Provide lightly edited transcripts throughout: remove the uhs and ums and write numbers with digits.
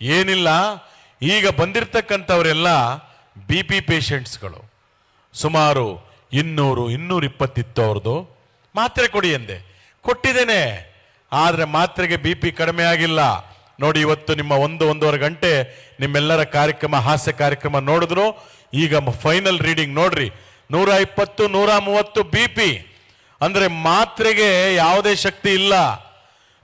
ಏನಿಲ್ಲ, ಈಗ ಬಂದಿರತಕ್ಕಂಥವರೆಲ್ಲ B P ಪೇಷಂಟ್ಸ್ಗಳು. ಸುಮಾರು 200-220 ಅವ್ರದ್ದು. ಮಾತ್ರೆ ಕೊಡಿ ಎಂದೆ, ಕೊಟ್ಟಿದ್ದೇನೆ. ಆದರೆ ಮಾತ್ರೆಗೆ ಬಿ ಪಿ ಕಡಿಮೆ ಆಗಿಲ್ಲ. ನೋಡಿ, ಇವತ್ತು ನಿಮ್ಮ 1-1.5 ಗಂಟೆ ನಿಮ್ಮೆಲ್ಲರ ಕಾರ್ಯಕ್ರಮ, ಹಾಸ್ಯ ಕಾರ್ಯಕ್ರಮ ನೋಡಿದ್ರು. ಈಗ ಫೈನಲ್ ರೀಡಿಂಗ್ ನೋಡ್ರಿ, 120-130 ಬಿ ಪಿ. ಅಂದರೆ ಮಾತ್ರೆಗೆ ಯಾವುದೇ ಶಕ್ತಿ ಇಲ್ಲ,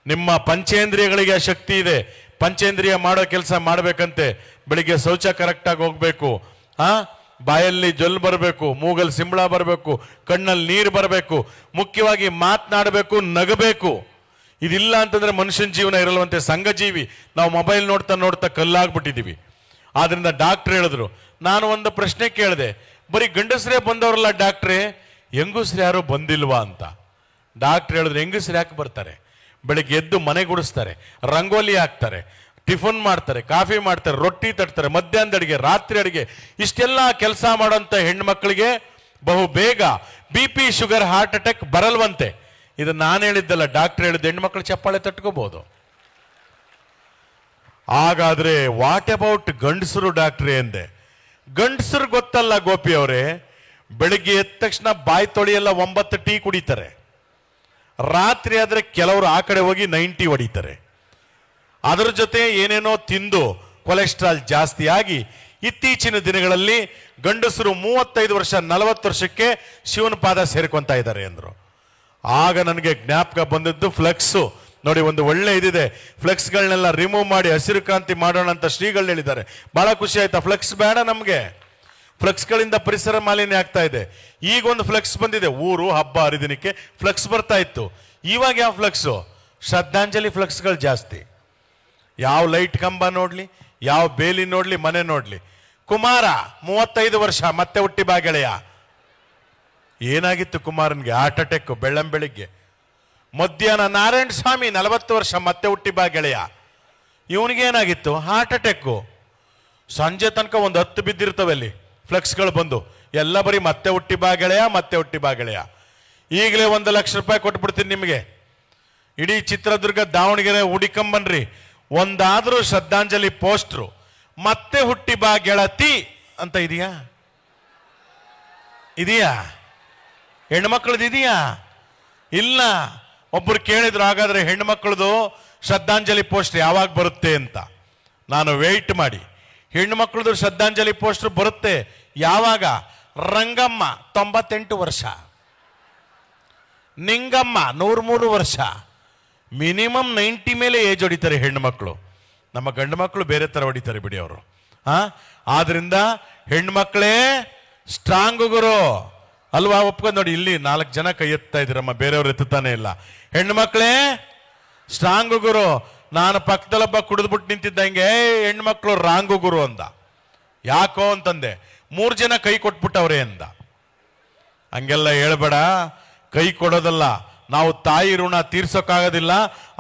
ನಿಮ್ಮ ಪಂಚೇಂದ್ರಿಯಗಳಿಗೆ ಶಕ್ತಿ ಇದೆ. ಪಂಚೇಂದ್ರಿಯ ಮಾಡೋ ಕೆಲಸ ಮಾಡಬೇಕಂತೆ. ಬೆಳಿಗ್ಗೆ ಶೌಚ ಕರೆಕ್ಟಾಗಿ ಹೋಗ್ಬೇಕು, ಬಾಯಲ್ಲಿ ಜೊಲ್ ಬರಬೇಕು, ಮೂಗಲ್ಲಿ ಸಿಂಬಳ ಬರಬೇಕು, ಕಣ್ಣಲ್ಲಿ ನೀರು ಬರಬೇಕು, ಮುಖ್ಯವಾಗಿ ಮಾತನಾಡಬೇಕು, ನಗಬೇಕು. ಇದಿಲ್ಲ ಅಂತಂದ್ರೆ ಮನುಷ್ಯನ ಜೀವನ ಇರಲ್ವಂತೆ. ಸಂಘಜೀವಿ ನಾವು ಮೊಬೈಲ್ ನೋಡ್ತಾ ನೋಡ್ತಾ ಕಲ್ಲಾಗ್ಬಿಟ್ಟಿದೀವಿ. ಆದ್ರಿಂದ ಡಾಕ್ಟರ್ ಹೇಳಿದ್ರು. ನಾನು ಒಂದು ಪ್ರಶ್ನೆ ಕೇಳಿದೆ, ಬರೀ ಗಂಡಸರೇ ಬಂದವರಲ್ಲ ಡಾಕ್ಟ್ರೇ, ಹೆಂಗಸ್ರು ಯಾರು ಬಂದಿಲ್ವಾ ಅಂತ. ಡಾಕ್ಟರ್ ಹೇಳಿದ್ರು, ಹೆಂಗಸ್ರು ಯಾಕೆ ಬರ್ತಾರೆ? ಬೆಳಿಗ್ಗೆ ಎದ್ದು ಮನೆ ಗುಡಿಸ್ತಾರೆ, ರಂಗೋಲಿ ಹಾಕ್ತಾರೆ, ಟಿಫನ್ ಮಾಡ್ತಾರೆ, ಕಾಫಿ ಮಾಡ್ತಾರೆ, ರೊಟ್ಟಿ ತಟ್ತಾರೆ, ಮಧ್ಯಾಹ್ನದ ಅಡಿಗೆ, ರಾತ್ರಿ ಅಡಿಗೆ, ಇಷ್ಟೆಲ್ಲ ಕೆಲಸ ಮಾಡೋಂಥ ಹೆಣ್ಮಕ್ಳಿಗೆ ಬಹು ಬೇಗ B P, sugar, heart attack ಬರಲ್ವಂತೆ. ಇದು ನಾನು ಹೇಳಿದ್ದಲ್ಲ, ಡಾಕ್ಟರ್ ಹೇಳಿದ್ದು. ಹೆಣ್ಮಕ್ಳು ಚಪ್ಪಾಳೆ ತಟ್ಕೋಬಹುದು. ಹಾಗಾದ್ರೆ ವಾಟ್ ಅಬೌಟ್ ಗಂಡಸರು ಡಾಕ್ಟ್ರೇ ಎಂದೆ. ಗಂಡಸರು ಗೊತ್ತಲ್ಲ ಗೋಪಿ ಅವರೇ, ಬೆಳಿಗ್ಗೆ ಎದ್ದ ತಕ್ಷಣ ಬಾಯಿ ತೊಳೆಯಲ್ಲ 9 ಟೀ ಕುಡಿತಾರೆ. ರಾತ್ರಿ ಆದ್ರೆ ಕೆಲವರು ಆ ಕಡೆ ಹೋಗಿ 90 ಹೊಡಿತಾರೆ. ಅದರ ಜೊತೆ ಏನೇನೋ ತಿಂದು ಕೊಲೆಸ್ಟ್ರಾಲ್ ಜಾಸ್ತಿ ಆಗಿ ಇತ್ತೀಚಿನ ದಿನಗಳಲ್ಲಿ ಗಂಡಸರು 35 ವರ್ಷ 40 ವರ್ಷಕ್ಕೆ ಶಿವನ ಪಾದ ಸೇರ್ಕೊಂತ ಇದ್ದಾರೆ ಅಂದ್ರು. ಆಗ ನನಗೆ ಜ್ಞಾಪಕ ಬಂದದ್ದು ಫ್ಲೆಕ್ಸು. ನೋಡಿ, ಒಂದು ಒಳ್ಳೆ ಇದಿದೆ, ಫ್ಲೆಕ್ಸ್ಗಳನ್ನೆಲ್ಲ ರಿಮೂವ್ ಮಾಡಿ ಹಸಿರು ಕ್ರಾಂತಿ ಮಾಡೋಣ ಅಂತ ಶ್ರೀಗಳು ಹೇಳಿದ್ದಾರೆ. ಬಹಳ ಖುಷಿ ಆಯ್ತಾ? ಫ್ಲೆಕ್ಸ್ ಬೇಡ ನಮಗೆ, ಫ್ಲೆಕ್ಸ್ಗಳಿಂದ ಪರಿಸರ ಮಾಲಿನ್ಯ ಆಗ್ತಾ ಇದೆ. ಈಗ ಒಂದು ಫ್ಲೆಕ್ಸ್ ಬಂದಿದೆ, ಊರು ಹಬ್ಬ ಹರಿದಿನಕ್ಕೆ ಫ್ಲೆಕ್ಸ್ ಬರ್ತಾ ಇತ್ತು. ಇವಾಗ ಯಾವ ಫ್ಲೆಕ್ಸು? ಶ್ರದ್ಧಾಂಜಲಿ ಫ್ಲೆಕ್ಸ್ಗಳು ಜಾಸ್ತಿ. ಯಾವ ಲೈಟ್ ಕಂಬ ನೋಡ್ಲಿ, ಯಾವ ಬೇಲಿ ನೋಡ್ಲಿ, ಮನೆ ನೋಡ್ಲಿ, ಕುಮಾರ 35 ವರ್ಷ ಮತ್ತೆ ಹುಟ್ಟಿ ಬಾ ಗೆಳೆಯ. ಏನಾಗಿತ್ತು ಕುಮಾರನ್ಗೆ? Heart attack ಬೆಳ್ಳಂಬೆಳಿಗ್ಗೆ. ಮಧ್ಯಾಹ್ನ ನಾರಾಯಣ ಸ್ವಾಮಿ 40 ವರ್ಷ ಮತ್ತೆ ಹುಟ್ಟಿ ಬಾ ಗೆಳೆಯ. ಇವನಿಗೇನಾಗಿತ್ತು? Heart attack. ಸಂಜೆ ತನಕ ಒಂದು 10 ಬಿದ್ದಿರ್ತವೆ ಅಲ್ಲಿ ಫ್ಲೆಕ್ಸ್ಗಳು ಬಂದು, ಎಲ್ಲ ಬರೀ ಮತ್ತೆ ಹುಟ್ಟಿ ಬಾ ಗೆಳೆಯ, ಮತ್ತೆ ಹುಟ್ಟಿ ಬಾ ಗೆಳೆಯ. ಈಗಲೇ 1 ಲಕ್ಷ ರೂಪಾಯಿ ಕೊಟ್ಬಿಡ್ತೀನಿ ನಿಮಗೆ. ಇಡೀ ಚಿತ್ರದುರ್ಗ, ದಾವಣಗೆರೆ ಹುಡಿಕಂಬನ್ರಿ, ಒಂದಾದ್ರೂ ಶ್ರದ್ಧಾಂಜಲಿ ಪೋಸ್ಟ್ರು ಮತ್ತೆ ಹುಟ್ಟಿ ಬಾ ಗೆಳತಿ ಅಂತ ಇದೆಯಾ? ಇದೆಯಾ? ಹೆಣ್ಮಕ್ಳದ್ದು ಇದೆಯಾ? ಇಲ್ಲ. ಒಬ್ಬರು ಕೇಳಿದ್ರು, ಹಾಗಾದ್ರೆ ಹೆಣ್ಮಕ್ಳದು ಶ್ರದ್ಧಾಂಜಲಿ ಪೋಸ್ಟ್ ಯಾವಾಗ ಬರುತ್ತೆ ಅಂತ. ನಾನು ವೆಯ್ಟ್ ಮಾಡಿ, ಹೆಣ್ಮಕ್ಳದು ಶ್ರದ್ಧಾಂಜಲಿ ಪೋಸ್ಟರ್ ಬರುತ್ತೆ. ಯಾವಾಗ? ರಂಗಮ್ಮ 98 ವರ್ಷ, ನಿಂಗಮ್ಮ 103 ವರ್ಷ, ಮಿನಿಮಮ್ 90 ಮೇಲೆ ಏಜ್ ಹೊಡಿತಾರೆ ಹೆಣ್ಮಕ್ಳು. ನಮ್ಮ ಗಂಡು ಮಕ್ಕಳು ಬೇರೆ ತರ ಹೊಡಿತಾರೆ ಬಿಡಿ ಅವರು. ಆದ್ರಿಂದ ಹೆಣ್ಮಕ್ಳೇ ಸ್ಟ್ರಾಂಗ್ ಗುರು ಅಲ್ವಾ? ಒಪ್ಕೊಂಡು ನೋಡಿ, ಇಲ್ಲಿ 4 ಜನ ಕೈ ಎತ್ತಾ ಇದ್ದೀರಮ್ಮ, ಬೇರೆಯವ್ರು ಎತ್ತಾನೆ ಇಲ್ಲ. ಹೆಣ್ಮಕ್ಳೇ ಸ್ಟ್ರಾಂಗ್ ಗುರು. ನಾನು ಪಕ್ಕದಲ್ಲೊಬ್ಬ ಕುಡಿದ್ಬಿಟ್ಟು ನಿಂತಿದ್ದಂಗೆ ಹೆಣ್ಮಕ್ಳು ರಾಂಗು ಗುರು ಅಂದ. ಯಾಕೋ ಅಂತಂದೆ, 3 ಜನ ಕೈ ಕೊಟ್ಬಿಟ್ಟವ್ರೆ ಅಂದ. ಹಂಗೆಲ್ಲ ಹೇಳ್ಬೇಡ, ಕೈ ಕೊಡೋದಲ್ಲ, ನಾವು ತಾಯಿ ಋಣ ತೀರ್ಸೋಕ್ಕಾಗೋದಿಲ್ಲ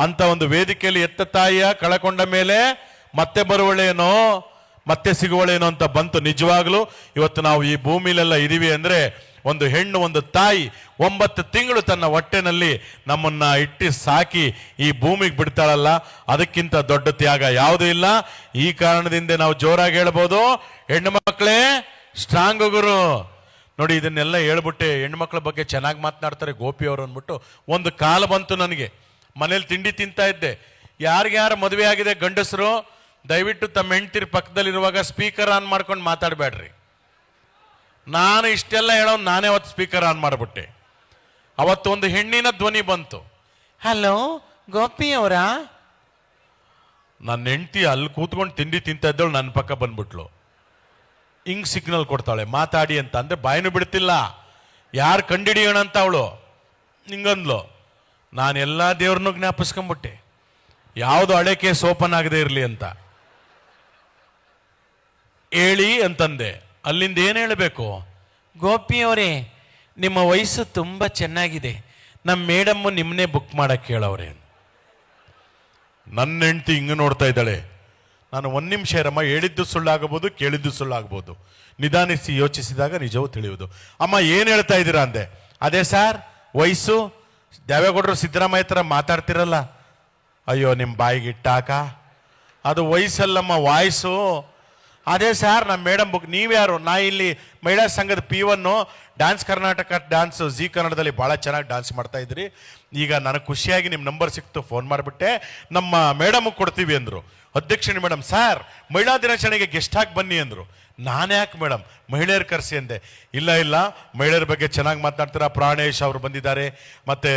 ಅಂತ ಒಂದು ವೇದಿಕೆಯಲ್ಲಿ ಎತ್ತ ತಾಯಿಯ ಕಳಕೊಂಡ ಮೇಲೆ ಮತ್ತೆ ಬರುವಳೇನೋ, ಮತ್ತೆ ಸಿಗುವಳೇನೋ ಅಂತ ಬಂತು. ನಿಜವಾಗ್ಲೂ ಇವತ್ತು ನಾವು ಈ ಭೂಮಿಲೆಲ್ಲ ಇದೀವಿ ಅಂದ್ರೆ ಒಂದು ಹೆಣ್ಣು, ಒಂದು ತಾಯಿ 9 ತಿಂಗಳು ತನ್ನ ಹೊಟ್ಟೆನಲ್ಲಿ ನಮ್ಮನ್ನ ಇಟ್ಟು ಸಾಕಿ ಈ ಭೂಮಿಗೆ ಬಿಡ್ತಾಳಲ್ಲ, ಅದಕ್ಕಿಂತ ದೊಡ್ಡ ತ್ಯಾಗ ಯಾವುದೂ ಇಲ್ಲ. ಈ ಕಾರಣದಿಂದ ನಾವು ಜೋರಾಗಿ ಹೇಳ್ಬೋದು, ಹೆಣ್ಣು ಮಕ್ಕಳೇ ಸ್ಟ್ರಾಂಗ್ ಗುರು. ನೋಡಿ, ಇದನ್ನೆಲ್ಲ ಹೇಳ್ಬಿಟ್ಟೆ ಹೆಣ್ಮಕ್ಳ ಬಗ್ಗೆ ಚೆನ್ನಾಗಿ ಮಾತನಾಡ್ತಾರೆ ಗೋಪಿ ಅವರು ಅಂದ್ಬಿಟ್ಟು ಒಂದು ಕಾಲ ಬಂತು ನನಗೆ. ಮನೇಲಿ ತಿಂಡಿ ತಿಂತಾ ಇದ್ದೆ, ಯಾರಿಗ್ಯಾರು ಮದುವೆ ಆಗಿದೆ ಗಂಡಸರು ದಯವಿಟ್ಟು ತಮ್ಮ ಹೆಂಡ್ತಿರ ಪಕ್ಕದಲ್ಲಿರುವಾಗ ಸ್ಪೀಕರ್ ಆನ್ ಮಾಡ್ಕೊಂಡು ಮಾತಾಡಬೇಡ್ರಿ. ನಾನು ಇಷ್ಟೆಲ್ಲ ಹೇಳೋನು ನಾನೇ ಅವತ್ತು ಸ್ಪೀಕರ್ ಆನ್ ಮಾಡಿಬಿಟ್ಟೆ. ಅವತ್ತು ಒಂದು ಹೆಣ್ಣಿನ ಧ್ವನಿ ಬಂತು, ಹಲೋ ಗೋಪಿ ಅವರಾ? ನನ್ನ ಹೆಂಡ್ತಿ ಅಲ್ಲಿ ಕೂತ್ಕೊಂಡು ತಿಂಡಿ ತಿಂತಾ ಇದ್ದವಳು ನನ್ನ ಪಕ್ಕ ಬಂದ್ಬಿಟ್ಲು. ಹಿಂಗ್ ಸಿಗ್ನಲ್ ಕೊಡ್ತಾಳೆ, ಮಾತಾಡಿ ಅಂತ. ಅಂದ್ರೆ ಬಾಯಿನೂ ಬಿಡ್ತಿಲ್ಲ, ಯಾರು ಕಂಡಿಡಿಯೋಣ ಅಂತ ಅವಳು ಹಿಂಗಂದ್ಲು. ನಾನು ಎಲ್ಲ ದೇವ್ರನ್ನೂ ಜ್ಞಾಪಿಸ್ಕೊಂಡ್ಬಿಟ್ಟೆ, ಯಾವುದು ಹಳೆ ಕೇಸ್ ಓಪನ್ ಆಗದೆ ಇರಲಿ ಅಂತ ಹೇಳಿ ಅಂತಂದೆ. ಅಲ್ಲಿಂದ ಏನು ಹೇಳಬೇಕು? ಗೋಪಿ ಅವರೇ, ನಿಮ್ಮ ವಯಸ್ಸು ತುಂಬ ಚೆನ್ನಾಗಿದೆ, ನಮ್ಮ ಮೇಡಮ್ಮು ನಿಮ್ಮನ್ನೇ ಬುಕ್ ಮಾಡಕ್ಕೆ ಹೇಳವ್ರೆ. ನನ್ನ ಹೆಂಡ್ತಿ ಹಿಂಗೆ ನೋಡ್ತಾ ಇದ್ದಾಳೆ. ನಾನು 1 ನಿಮಿಷ ಇರಮ್ಮ, ಹೇಳಿದ್ದು ಸುಳ್ಳಾಗಬಹುದು, ಕೇಳಿದ್ದು ಸುಳ್ಳಾಗಬಹುದು, ನಿಧಾನಿಸಿ ಯೋಚಿಸಿದಾಗ ನಿಜವೂ ತಿಳಿಯುವುದು. ಅಮ್ಮ ಏನು ಹೇಳ್ತಾ ಇದ್ದೀರಾ ಅಂದೆ. ಅದೇ ಸರ್, ವಯಸ್ಸು ದೇವೇಗೌಡರು ಸಿದ್ದರಾಮಯ್ಯ ಥರ ಮಾತಾಡ್ತಿರಲ್ಲ. ಅಯ್ಯೋ ನಿಮ್ಮ ಬಾಯಿಗೆ ಇಟ್ಟಾಕ, ಅದು ವಯಸ್ಸಲ್ಲಮ್ಮ ವಾಯ್ಸು. ಅದೇ ಸರ್ ನಮ್ಮ ಮೇಡಮ್ ಬುಕ್. ನೀವ್ಯಾರು? ನಾ ಇಲ್ಲಿ ಮಹಿಳಾ ಸಂಘದ P1 dance Karnataka dance G ಕನ್ನಡದಲ್ಲಿ ಭಾಳ ಚೆನ್ನಾಗಿ ಡ್ಯಾನ್ಸ್ ಮಾಡ್ತಾ ಇದ್ರಿ. ಈಗ ನನಗೆ ಖುಷಿಯಾಗಿ ನಿಮ್ಮ ನಂಬರ್ ಸಿಕ್ತು, ಫೋನ್ ಮಾಡಿಬಿಟ್ಟೆ, ನಮ್ಮ ಮೇಡಮ್ಗೆ ಕೊಡ್ತೀವಿ ಅಂದರು. ಅಧ್ಯಕ್ಷಣಿ ಮೇಡಮ್, ಸರ್ ಮಹಿಳಾ ದಿನಾಚರಣೆಗೆ ಗೆಸ್ಟ್ ಆಗಿ ಬನ್ನಿ ಅಂದರು. ನಾನು ಯಾಕೆ ಮೇಡಮ್, ಮಹಿಳೆಯರು ಕರೆಸಿ ಅಂದೆ. ಇಲ್ಲ ಮಹಿಳೆಯರ ಬಗ್ಗೆ ಚೆನ್ನಾಗಿ ಮಾತನಾಡ್ತೀರಾ, ಪ್ರಾಣೇಶ್ ಅವರು ಬಂದಿದ್ದಾರೆ, ಮತ್ತು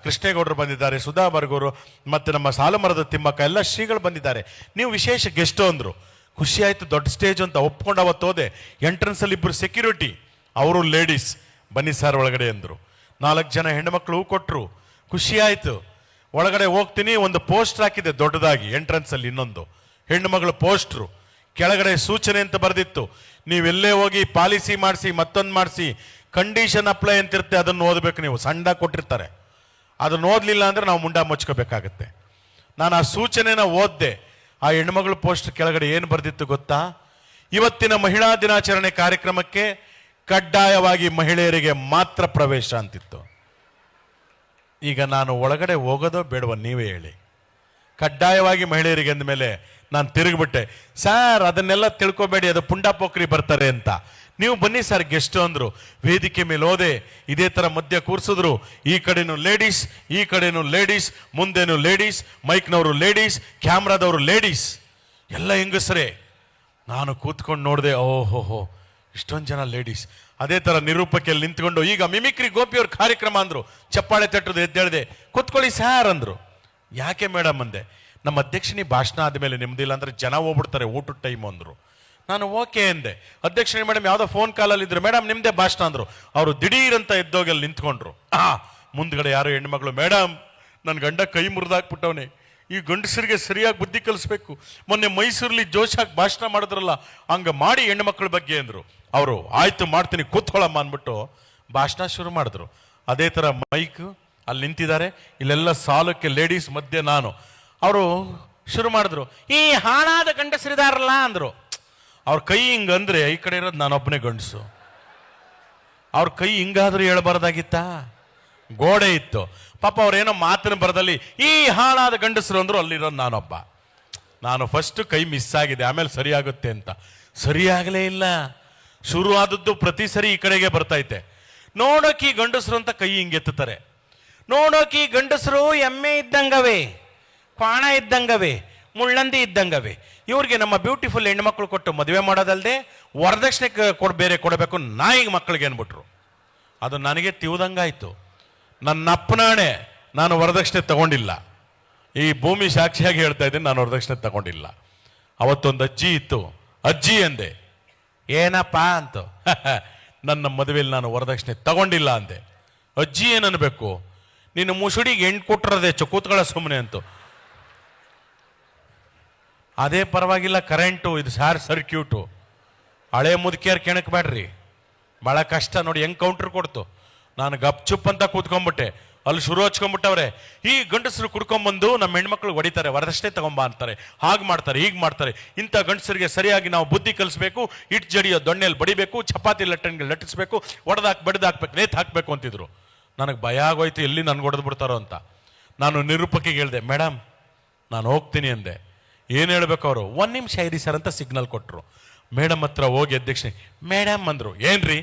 ಕೃಷ್ಣೇಗೌಡರು ಬಂದಿದ್ದಾರೆ, ಸುಧಾ ಬರ್ಗೂರು, ಮತ್ತು ನಮ್ಮ ಸಾಲುಮರದ ತಿಮ್ಮಕ್ಕ, ಎಲ್ಲ ಶ್ರೀಗಳು ಬಂದಿದ್ದಾರೆ, ನೀವು ವಿಶೇಷ ಗೆಸ್ಟು ಅಂದರು. ಖುಷಿ ಆಯಿತು. ದೊಡ್ಡ ಸ್ಟೇಜ್ ಅಂತ ಒಪ್ಕೊಂಡು ಅವತ್ತು ಹೋದೆ. ಎಂಟ್ರೆನ್ಸಲ್ಲಿ ಇಬ್ಬರು ಸೆಕ್ಯೂರಿಟಿ, ಅವರು ಲೇಡೀಸ್, ಬನ್ನಿ ಸರ್ ಒಳಗಡೆ ಅಂದರು. 4 ಜನ ಹೆಣ್ಣುಮಕ್ಳು ಹೂ ಕೊಟ್ಟರು. ಖುಷಿ ಆಯಿತು. ಒಳಗಡೆ ಹೋಗ್ತೀನಿ, ಒಂದು ಪೋಸ್ಟರ್ ಹಾಕಿದೆ ದೊಡ್ಡದಾಗಿ ಎಂಟ್ರೆನ್ಸಲ್ಲಿ, ಇನ್ನೊಂದು ಹೆಣ್ಣುಮಗಳು ಪೋಸ್ಟ್ರು, ಕೆಳಗಡೆ ಸೂಚನೆ ಅಂತ ಬರೆದಿತ್ತು, ನೀವೆಲ್ಲೇ ಹೋಗಿ ಪಾಲಿಸಿ ಮಾಡಿಸಿ, ಮತ್ತೊಂದು ಮಾಡಿಸಿ, ಕಂಡೀಷನ್ ಅಪ್ಲೈ ಅಂತಿರುತ್ತೆ, ಅದನ್ನು ಓದಬೇಕು ನೀವು. ಸಣ್ಣ ಕೊಟ್ಟಿರ್ತಾರೆ, ಅದನ್ನು ಓದಲಿಲ್ಲ ಅಂದರೆ ನಾವು ಮುಂಡ ಮುಚ್ಕೋಬೇಕಾಗತ್ತೆ. ನಾನು ಆ ಸೂಚನೆನ ಓದಿದೆ. ಆ ಹೆಣ್ಮಗಳು ಪೋಸ್ಟ್ ಕೆಳಗಡೆ ಏನು ಬರೆದಿತ್ತು ಗೊತ್ತಾ? ಇವತ್ತಿನ ಮಹಿಳಾ ದಿನಾಚರಣೆ ಕಾರ್ಯಕ್ರಮಕ್ಕೆ ಕಡ್ಡಾಯವಾಗಿ ಮಹಿಳೆಯರಿಗೆ ಮಾತ್ರ ಪ್ರವೇಶ ಅಂತಿತ್ತು. ಈಗ ನಾನು ಒಳಗಡೆ ಹೋಗೋದೋ ಬೇಡವ ನೀವೇ ಹೇಳಿ. ಕಡ್ಡಾಯವಾಗಿ ಮಹಿಳೆಯರಿಗೆ ಅಂದಮೇಲೆ ನಾನು ತಿರುಗಿಬಿಟ್ಟೆ. ಸರ್ ಅದನ್ನೆಲ್ಲ ತಿಳ್ಕೊಬೇಡಿ, ಅದು ಪುಂಡ ಪೋಖ್ರಿ ಬರ್ತಾರೆ ಅಂತ. ನೀವು ಬನ್ನಿ ಸರ್ ಗೆಸ್ಟ್ ಅಂದರು. ವೇದಿಕೆ ಮೇಲೆ ಹೋದೆ, ಇದೇ ಥರ ಮಧ್ಯ ಕೂರಿಸಿದ್ರು. ಈ ಕಡೆನೂ ಲೇಡೀಸ್, ಈ ಕಡೆನೂ ಲೇಡೀಸ್, ಮುಂದೇನು ಲೇಡೀಸ್, ಮೈಕ್ನವರು ಲೇಡೀಸ್, ಕ್ಯಾಮ್ರಾದವರು ಲೇಡೀಸ್, ಎಲ್ಲ ಹೆಂಗಸರೇ. ನಾನು ಕೂತ್ಕೊಂಡು ನೋಡಿದೆ, ಓಹೋಹೋ ಇಷ್ಟೊಂದು ಜನ ಲೇಡೀಸ್. ಅದೇ ಥರ ನಿರೂಪಕಿಯಲ್ಲಿ ನಿಂತ್ಕೊಂಡು, ಈಗ ಮಿಮಿಕ್ರಿ ಗೋಪಿಯವ್ರ ಕಾರ್ಯಕ್ರಮ ಅಂದರು. ಚಪ್ಪಾಳೆ ತಟ್ಟದು ಎದ್ದೇಳಿದೆ. ಕೂತ್ಕೊಳ್ಳಿ ಸರ್ ಅಂದರು. ಯಾಕೆ ಮೇಡಮ್ ಅಂದೆ. ನಮ್ಮ ಅಧ್ಯಕ್ಷನಿ ಭಾಷಣ ಆದಮೇಲೆ ನಿಮ್ದಿಲ್ಲ ಅಂದರೆ ಜನ ಹೋಗ್ಬಿಡ್ತಾರೆ ಊಟದ ಟೈಮು ಅಂದರು. ನಾನು ಓಕೆ ಅಂದೆ. ಅಧ್ಯಕ್ಷನಿ ಮೇಡಮ್ ಯಾವುದೋ ಫೋನ್ ಕಾಲಲ್ಲಿ ಇದ್ರು. ಮೇಡಮ್ ನಿಮ್ಮದೇ ಭಾಷಣ ಅಂದರು. ಅವರು ದಿಢೀರಂತ ಎದ್ದೋಗಿ ಅಲ್ಲಿ ನಿಂತ್ಕೊಂಡ್ರು. ಮುಂದ್ಗಡೆ ಯಾರು ಹೆಣ್ಮಗಳು, ಮೇಡಮ್ ನನ್ನ ಗಂಡ ಕೈ ಮುರಿದಾಕ್ಬಿಟ್ಟವನೆ, ಈ ಗಂಡಸರಿಗೆ ಸರಿಯಾಗಿ ಬುದ್ಧಿ ಕಲಿಸ್ಬೇಕು, ಮೊನ್ನೆ ಮೈಸೂರಲ್ಲಿ ಜೋಶಾಗಿ ಭಾಷಣ ಮಾಡಿದ್ರಲ್ಲ ಹಂಗೆ ಮಾಡಿ ಹೆಣ್ಮಕ್ಳ ಬಗ್ಗೆ ಅಂದರು. ಅವರು ಆಯ್ತು ಮಾಡ್ತೀನಿ ಕೂತ್ಕೊಳ್ಳಮ್ಮ ಅಂದ್ಬಿಟ್ಟು ಭಾಷಣ ಶುರು ಮಾಡಿದ್ರು. ಅದೇ ಥರ ಮೈಕ್ ಅಲ್ಲಿ ನಿಂತಿದ್ದಾರೆ, ಇಲ್ಲೆಲ್ಲ ಸಾಲಕ್ಕೆ ಲೇಡೀಸ್ ಮಧ್ಯೆ ನಾನು. ಅವರು ಶುರು ಮಾಡಿದ್ರು, ಈ ಹಾಳಾದ ಗಂಡಸರಿದಾರಲ್ಲ ಅಂದರು. ಅವ್ರ ಕೈ ಹಿಂಗಂದ್ರೆ ಈ ಕಡೆ ಇರೋದು ನಾನೊಬ್ಬನೇ ಗಂಡಸು. ಅವ್ರ ಕೈ ಹಿಂಗಾದ್ರೂ ಹೇಳ್ಬಾರ್ದಾಗಿತ್ತಾ? ಗೋಡೆ ಇತ್ತು ಪಾಪ. ಅವ್ರೇನೋ ಮಾತಿನ ಬರದಲ್ಲಿ ಈ ಹಾಳಾದ ಗಂಡಸರು ಅಂದ್ರು, ಅಲ್ಲಿರೋದು ನಾನೊಬ್ಬ. ನಾನು ಫಸ್ಟ್ ಕೈ ಮಿಸ್ ಆಗಿದೆ, ಆಮೇಲೆ ಸರಿಯಾಗುತ್ತೆ ಅಂತ. ಸರಿಯಾಗಲೇ ಇಲ್ಲ. ಶುರು ಆದದ್ದು ಪ್ರತಿ ಸರಿ ಈ ಕಡೆಗೆ ಬರ್ತೈತೆ. ನೋಡೋಕೆ ಈ ಗಂಡಸರು ಅಂತ ಕೈ ಹಿಂಗೆತ್ತಾರೆ. ನೋಡೋಕೆ ಈ ಗಂಡಸರು ಎಮ್ಮೆ ಇದ್ದಂಗವೇ, ಕ್ವಾಣ ಇದ್ದಂಗವೇ, ಮುಳ್ಳಂದಿ ಇದ್ದಂಗವೇ. ಇವ್ರಿಗೆ ನಮ್ಮ ಬ್ಯೂಟಿಫುಲ್ ಹೆಣ್ಮಕ್ಳು ಕೊಟ್ಟು ಮದುವೆ ಮಾಡೋದಲ್ಲದೆ ವರದಕ್ಷಿಣೆ ಬೇರೆ ಕೊಡಬೇಕು ನಾಯಿಗೆ ಮಕ್ಕಳಿಗೆ ಅನ್ಬಿಟ್ರು. ಅದು ನನಗೆ ತಿವ್ದಂಗಾಯ್ತು. ನನ್ನ ಅಪ್ಪನಾಣೆ, ನಾನು ವರದಕ್ಷಿಣೆ ತಗೊಂಡಿಲ್ಲ. ಈ ಭೂಮಿ ಸಾಕ್ಷಿಯಾಗಿ ಹೇಳ್ತಾ ಇದ್ದೀನಿ, ನಾನು ವರದಕ್ಷಿಣೆ ತಗೊಂಡಿಲ್ಲ. ಅವತ್ತೊಂದು ಅಜ್ಜಿ ಇತ್ತು. ಅಜ್ಜಿ ಅಂದೆ. ಏನಪ್ಪ ಅಂತ. ನನ್ನ ಮದುವೆಯಲ್ಲಿ ನಾನು ವರದಕ್ಷಿಣೆ ತಗೊಂಡಿಲ್ಲ ಅಂದೆ. ಅಜ್ಜಿ ಏನನ್ಬೇಕು, ನೀನು ಮುಸುಡಿಗೆ ಹೆಣ್ಣು ಕೊಟ್ಟಿರೋದೆ ಹೆಚ್ಚು, ಕೂತ್ಗಳ ಸುಮ್ಮನೆ ಅಂತು. ಅದೇ ಪರವಾಗಿಲ್ಲ, ಕರೆಂಟು ಇದು ಸರ್ಕ್ಯೂಟು, ಹಳೆ ಮುದುಕಿಯರು ಕೆಣಕಬೇಡ್ರಿ, ಭಾಳ ಕಷ್ಟ ನೋಡಿ. ಹೆಂಗೆ ಕೌಂಟ್ರ್ ಕೊಡ್ತು. ನಾನು ಗಪ್ ಚುಪ್ ಅಂತ ಕೂತ್ಕೊಂಡ್ಬಿಟ್ಟೆ. ಅಲ್ಲಿ ಶುರು ಹಚ್ಕೊಂಡ್ಬಿಟ್ಟವ್ರೆ. ಈ ಗಂಡಸರು ಕುಡ್ಕೊಂಡ್ಬಂದು ನಮ್ಮ ಹೆಣ್ಮಕ್ಳು ಹೊಡಿತಾರೆ, ವರದಕ್ಷಿಣೆ ತಗೊಂಬ ಅಂತಾರೆ, ಹಾಗೆ ಮಾಡ್ತಾರೆ, ಹೀಗೆ ಮಾಡ್ತಾರೆ. ಇಂಥ ಗಂಡಸರಿಗೆ ಸರಿಯಾಗಿ ನಾವು ಬುದ್ಧಿ ಕಲಿಸ್ಬೇಕು, ಇಟ್ಟು ಜಡಿಯೋ ದೊಣ್ಣೆಯಲ್ಲಿ ಬಡಿಬೇಕು, ಚಪಾತಿ ಲಟ್ಟಣಿಗೆ ಲಟ್ಟಿಸ್ಬೇಕು, ಒಡೆದಾಕಿ ಬಡಿದಾಕ್ಬೇಕು, ನೇತು ಹಾಕಬೇಕು ಅಂತಿದ್ರು. ನನಗೆ ಭಯ ಆಗೋಯ್ತು, ಎಲ್ಲಿ ನನ್ಗೆ ಹೊಡೆದು ಬಿಡ್ತಾರೋ ಅಂತ. ನಾನು ನಿರೂಪಕಿಗೆ ಹೇಳಿದೆ, ಮೇಡಮ್ ನಾನು ಹೋಗ್ತೀನಿ ಅಂದೆ. ಏನು ಹೇಳ್ಬೇಕು ಅವರು, 1 ನಿಮಿಷ ಇರಿ ಸರ್ ಅಂತ ಸಿಗ್ನಲ್ ಕೊಟ್ಟರು. ಮೇಡಮ್ ಹತ್ರ ಹೋಗಿ ಅಧ್ಯಕ್ಷೆ ಮೇಡಮ್ ಅಂದರು. ಏನ್ರಿ,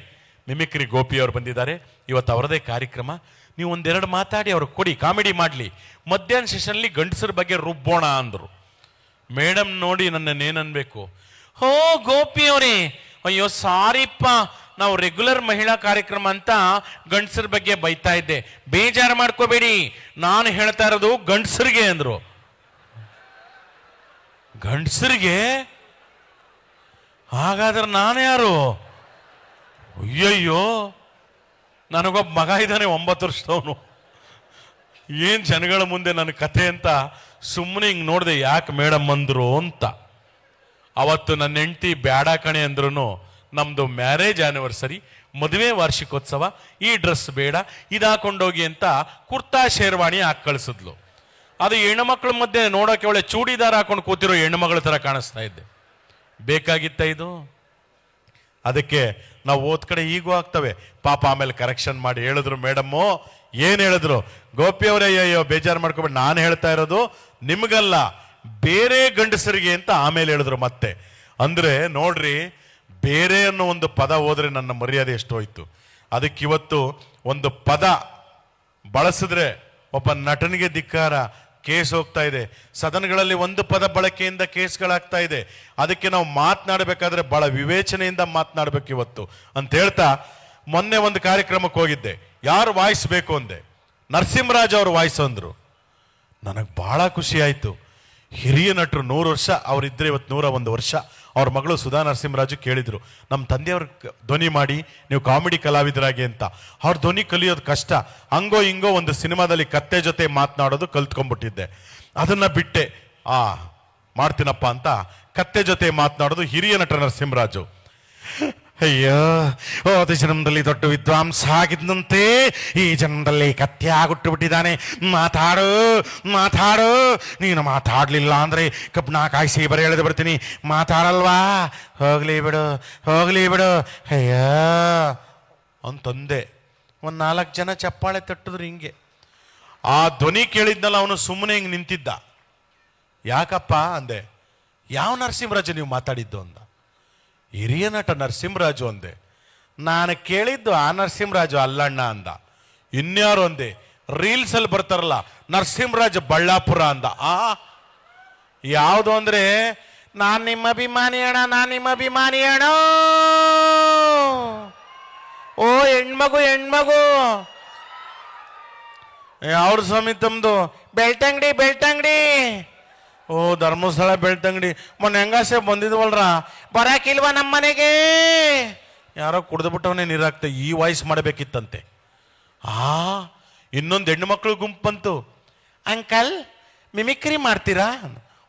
ಮಿಮಿಕ್ರಿ ಗೋಪಿಯವರು ಬಂದಿದ್ದಾರೆ, ಇವತ್ತು ಅವರದೇ ಕಾರ್ಯಕ್ರಮ, ನೀವು ಒಂದೆರಡು ಮಾತಾಡಿ ಅವ್ರಿಗೆ ಕೊಡಿ, ಕಾಮಿಡಿ ಮಾಡಲಿ, ಮಧ್ಯಾಹ್ನ ಸೆಷನ್ಲಿ ಗಂಡಸರ ಬಗ್ಗೆ ರುಬ್ಬೋಣ ಅಂದರು. ಮೇಡಮ್ ನೋಡಿ ನನ್ನನ್ನೇನನ್ಬೇಕು, ಹೋ ಗೋಪಿಯವರೇ, ಅಯ್ಯೋ ಸಾರಿಪ್ಪ, ನಾವು ರೆಗ್ಯುಲರ್ ಮಹಿಳಾ ಕಾರ್ಯಕ್ರಮ ಅಂತ ಗಂಡಸರ ಬಗ್ಗೆ ಬೈತಾ ಇದ್ದೆ, ಬೇಜಾರು ಮಾಡ್ಕೋಬೇಡಿ, ನಾನು ಹೇಳ್ತಾ ಇರೋದು ಗಂಡಸರಿಗೆ ಅಂದರು. ಗಂಡಸರಿಗೆ? ಹಾಗಾದ್ರೆ ನಾನು ಯಾರು? ಅಯ್ಯಯ್ಯೋ, ನನಗೊಬ್ಬ ಮಗ ಇದ್ದಾನೆ 9 ವರ್ಷದವನು. ಏನು ಜನಗಳ ಮುಂದೆ ನನ್ನ ಕಥೆ ಅಂತ ಸುಮ್ಮನೆ ಹಿಂಗೆ ನೋಡಿದೆ, ಯಾಕೆ ಮೇಡಮ್ ಅಂದರು ಅಂತ. ಅವತ್ತು ನನ್ನ ಹೆಂಡತಿ ಬ್ಯಾಡ ಕಣೆ ಅಂದ್ರೂ, ನಮ್ಮದು ಮ್ಯಾರೇಜ್ ಆ್ಯನಿವರ್ಸರಿ, ಮದುವೆ ವಾರ್ಷಿಕೋತ್ಸವ, ಈ ಡ್ರೆಸ್ ಬೇಡ, ಇದು ಹಾಕೊಂಡೋಗಿ ಅಂತ ಕುರ್ತಾ ಶೇರ್ವಾಣಿ ಹಾಕಿ ಕಳಿಸಿದ್ಲು. ಅದು ಹೆಣ್ಣುಮಕ್ಳ ಮಧ್ಯೆ ನೋಡೋಕೆ ಒಳ್ಳೆ ಚೂಡಿದಾರ ಹಾಕೊಂಡು ಕೂತಿರೋ ಹೆಣ್ಣುಮಗಳ ಥರ ಕಾಣಿಸ್ತಾ ಇದ್ದೆ. ಬೇಕಾಗಿತ್ತ ಇದು? ಅದಕ್ಕೆ ನಾವು ಓದ್ ಕಡೆ ಈಗೂ ಆಗ್ತವೆ ಪಾಪ. ಆಮೇಲೆ ಕರೆಕ್ಷನ್ ಮಾಡಿ ಹೇಳಿದ್ರು ಮೇಡಮ್ಮು. ಏನು ಹೇಳಿದ್ರು? ಗೋಪಿಯವರೇ, ಅಯ್ಯೋ ಬೇಜಾರು ಮಾಡ್ಕೊಬೇಡಿ, ನಾನು ಹೇಳ್ತಾ ಇರೋದು ನಿಮಗಲ್ಲ, ಬೇರೆ ಗಂಡಸರಿಗೆ ಅಂತ ಆಮೇಲೆ ಹೇಳಿದ್ರು ಮತ್ತೆ. ಅಂದ್ರೆ ನೋಡ್ರಿ, ಬೇರೆ ಅನ್ನೋ ಒಂದು ಪದ ಹೋದ್ರೆ ನನ್ನ ಮರ್ಯಾದೆ ಎಷ್ಟು ಹೋಯ್ತು. ಅದಕ್ಕಿವತ್ತು ಒಂದು ಪದ ಬಳಸಿದ್ರೆ ಒಬ್ಬ ನಟನಿಗೆ ಧಿಕ್ಕಾರ, ಕೇಸ್ ಹೋಗ್ತಾ ಇದೆ. ಸದನಗಳಲ್ಲಿ ಒಂದು ಪದ ಬಳಕೆಯಿಂದ ಕೇಸ್ಗಳಾಗ್ತಾ ಇದೆ. ಅದಕ್ಕೆ ನಾವು ಮಾತನಾಡಬೇಕಾದ್ರೆ ಬಹಳ ವಿವೇಚನೆಯಿಂದ ಮಾತನಾಡಬೇಕು ಇವತ್ತು ಅಂತ ಹೇಳ್ತಾ, ಮೊನ್ನೆ ಒಂದು ಕಾರ್ಯಕ್ರಮಕ್ಕೆ ಹೋಗಿದ್ದೆ. ಯಾರು ವಾಯ್ಸ್ ಬೇಕು ಅಂದೆ, ನರಸಿಂಹರಾಜ್ ಅವರು ವಾಯ್ಸ್ ಅಂದ್ರು. ನನಗೆ ಬಹಳ ಖುಷಿ ಆಯ್ತು. ಹಿರಿಯ ನಟರು, 100 ವರ್ಷ ಅವರಿದ್ರೆ ಇವತ್ತು 101 ವರ್ಷ. ಅವ್ರ ಮಗಳು ಸುಧಾ ನರಸಿಂಹರಾಜು ಕೇಳಿದ್ರು, ನಮ್ಮ ತಂದೆಯವ್ರ ಧ್ವನಿ ಮಾಡಿ ನೀವು ಕಾಮಿಡಿ ಕಲಾವಿದರಾಗಿ ಅಂತ. ಅವ್ರ ಧ್ವನಿ ಕಲಿಯೋದು ಕಷ್ಟ. ಹಂಗೋ ಹಿಂಗೋ ಒಂದು ಸಿನಿಮಾದಲ್ಲಿ ಕತ್ತೆ ಜೊತೆ ಮಾತನಾಡೋದು ಕಲ್ತ್ಕೊಂಡ್ಬಿಟ್ಟಿದ್ದೆ. ಅದನ್ನ ಬಿಟ್ಟೆ, ಮಾಡ್ತೀನಪ್ಪ ಅಂತ ಕತ್ತೆ ಜೊತೆ ಮಾತನಾಡೋದು ಹಿರಿಯ ನಟ ನರಸಿಂಹರಾಜು. ಅಯ್ಯೋ, ಹೋದ ಜನ್ಮದಲ್ಲಿ ದೊಡ್ಡ ವಿದ್ವಾಂಸ ಆಗಿದ್ದಂತೆ ಈ ಜನ್ಮದಲ್ಲಿ ಕತ್ತೆ ಆಗಿಟ್ಟು ಬಿಟ್ಟಿದ್ದಾನೆ. ಮಾತಾಡು ಮಾತಾಡು, ನೀನು ಮಾತಾಡ್ಲಿಲ್ಲ ಅಂದ್ರೆ ಕಬ್ನ ಕಾಯಿಸಿ ಬರ ಎಳೆದು ಬರ್ತೀನಿ. ಮಾತಾಡಲ್ವಾ? ಹೋಗ್ಲಿ ಬಿಡು ಹೋಗ್ಲಿ ಬಿಡು ಅಯ್ಯೋ ಅಂತಂದೆ. 4 ಜನ ಚಪ್ಪಾಳೆ ತಟ್ಟಿದ್ರು. ಹಿಂಗೆ ಆ ಧ್ವನಿ ಕೇಳಿದ್ನಲ್ಲ, ಅವನು ಸುಮ್ಮನೆ ಹಿಂಗೆ ನಿಂತಿದ್ದ. ಯಾಕಪ್ಪ ಅಂದೆ. ಯಾವ ನರಸಿಂಹರಾಜು ನೀವು ಮಾತಾಡಿದ್ದು ಅಂದ. ಹಿರಿಯ ನಟ ನರಸಿಂಹರಾಜು ಅಂದೆ. ನಾನು ಕೇಳಿದ್ದು ಆ ನರಸಿಂಹರಾಜು ಅಲ್ಲಣ್ಣ ಅಂದ. ಇನ್ಯಾರು ಅಂದೆ, ರೀಲ್ಸ್ ಅಲ್ಲಿ ಬರ್ತಾರಲ್ಲ ನರಸಿಂಹರಾಜ್ ಬಳ್ಳಾಪುರ ಅಂದ. ಯಾವುದು ಅಂದ್ರೆ, ನಾನ್ ನಿಮ್ಮ ಅಭಿಮಾನಿ ಅಣ್ಣ, ನಾನ್ ನಿಮ್ಮ ಅಭಿಮಾನಿ ಅಣ್ಣ. ಓ ಹೆಣ್ಮಗು ಹೆಣ್ಮಗು. ಅವ್ರ ಸ್ವಾಮಿ ತಮ್ದು ಬೆಳ್ತಂಗಡಿ ಬೆಳ್ತಂಗಡಿ. ಓ ಧರ್ಮಸ್ಥಳ ಬೆಳ್ತಂಗಡಿ. ಮೊನ್ನೆ ಹೆಂಗಾಸೆ ಬಂದಿದ್ವಲ್ರ, ಬರಾಕಿಲ್ವಾ ನಮ್ಮ ಮನೆಗೆ? ಯಾರೋ ಕುಡ್ದು ಬಿಟ್ಟವನೇ ನೀರಾಕ್ತೆ. ಈ ವಾಯ್ಸ್ ಮಾಡಬೇಕಿತ್ತಂತೆ. ಇನ್ನೊಂದು ಹೆಣ್ಣು ಮಕ್ಕಳು ಗುಂಪು ಬಂತು. ಅಂಕಲ್ ಮಿಮಿಕ್ರಿ ಮಾಡ್ತೀರಾ?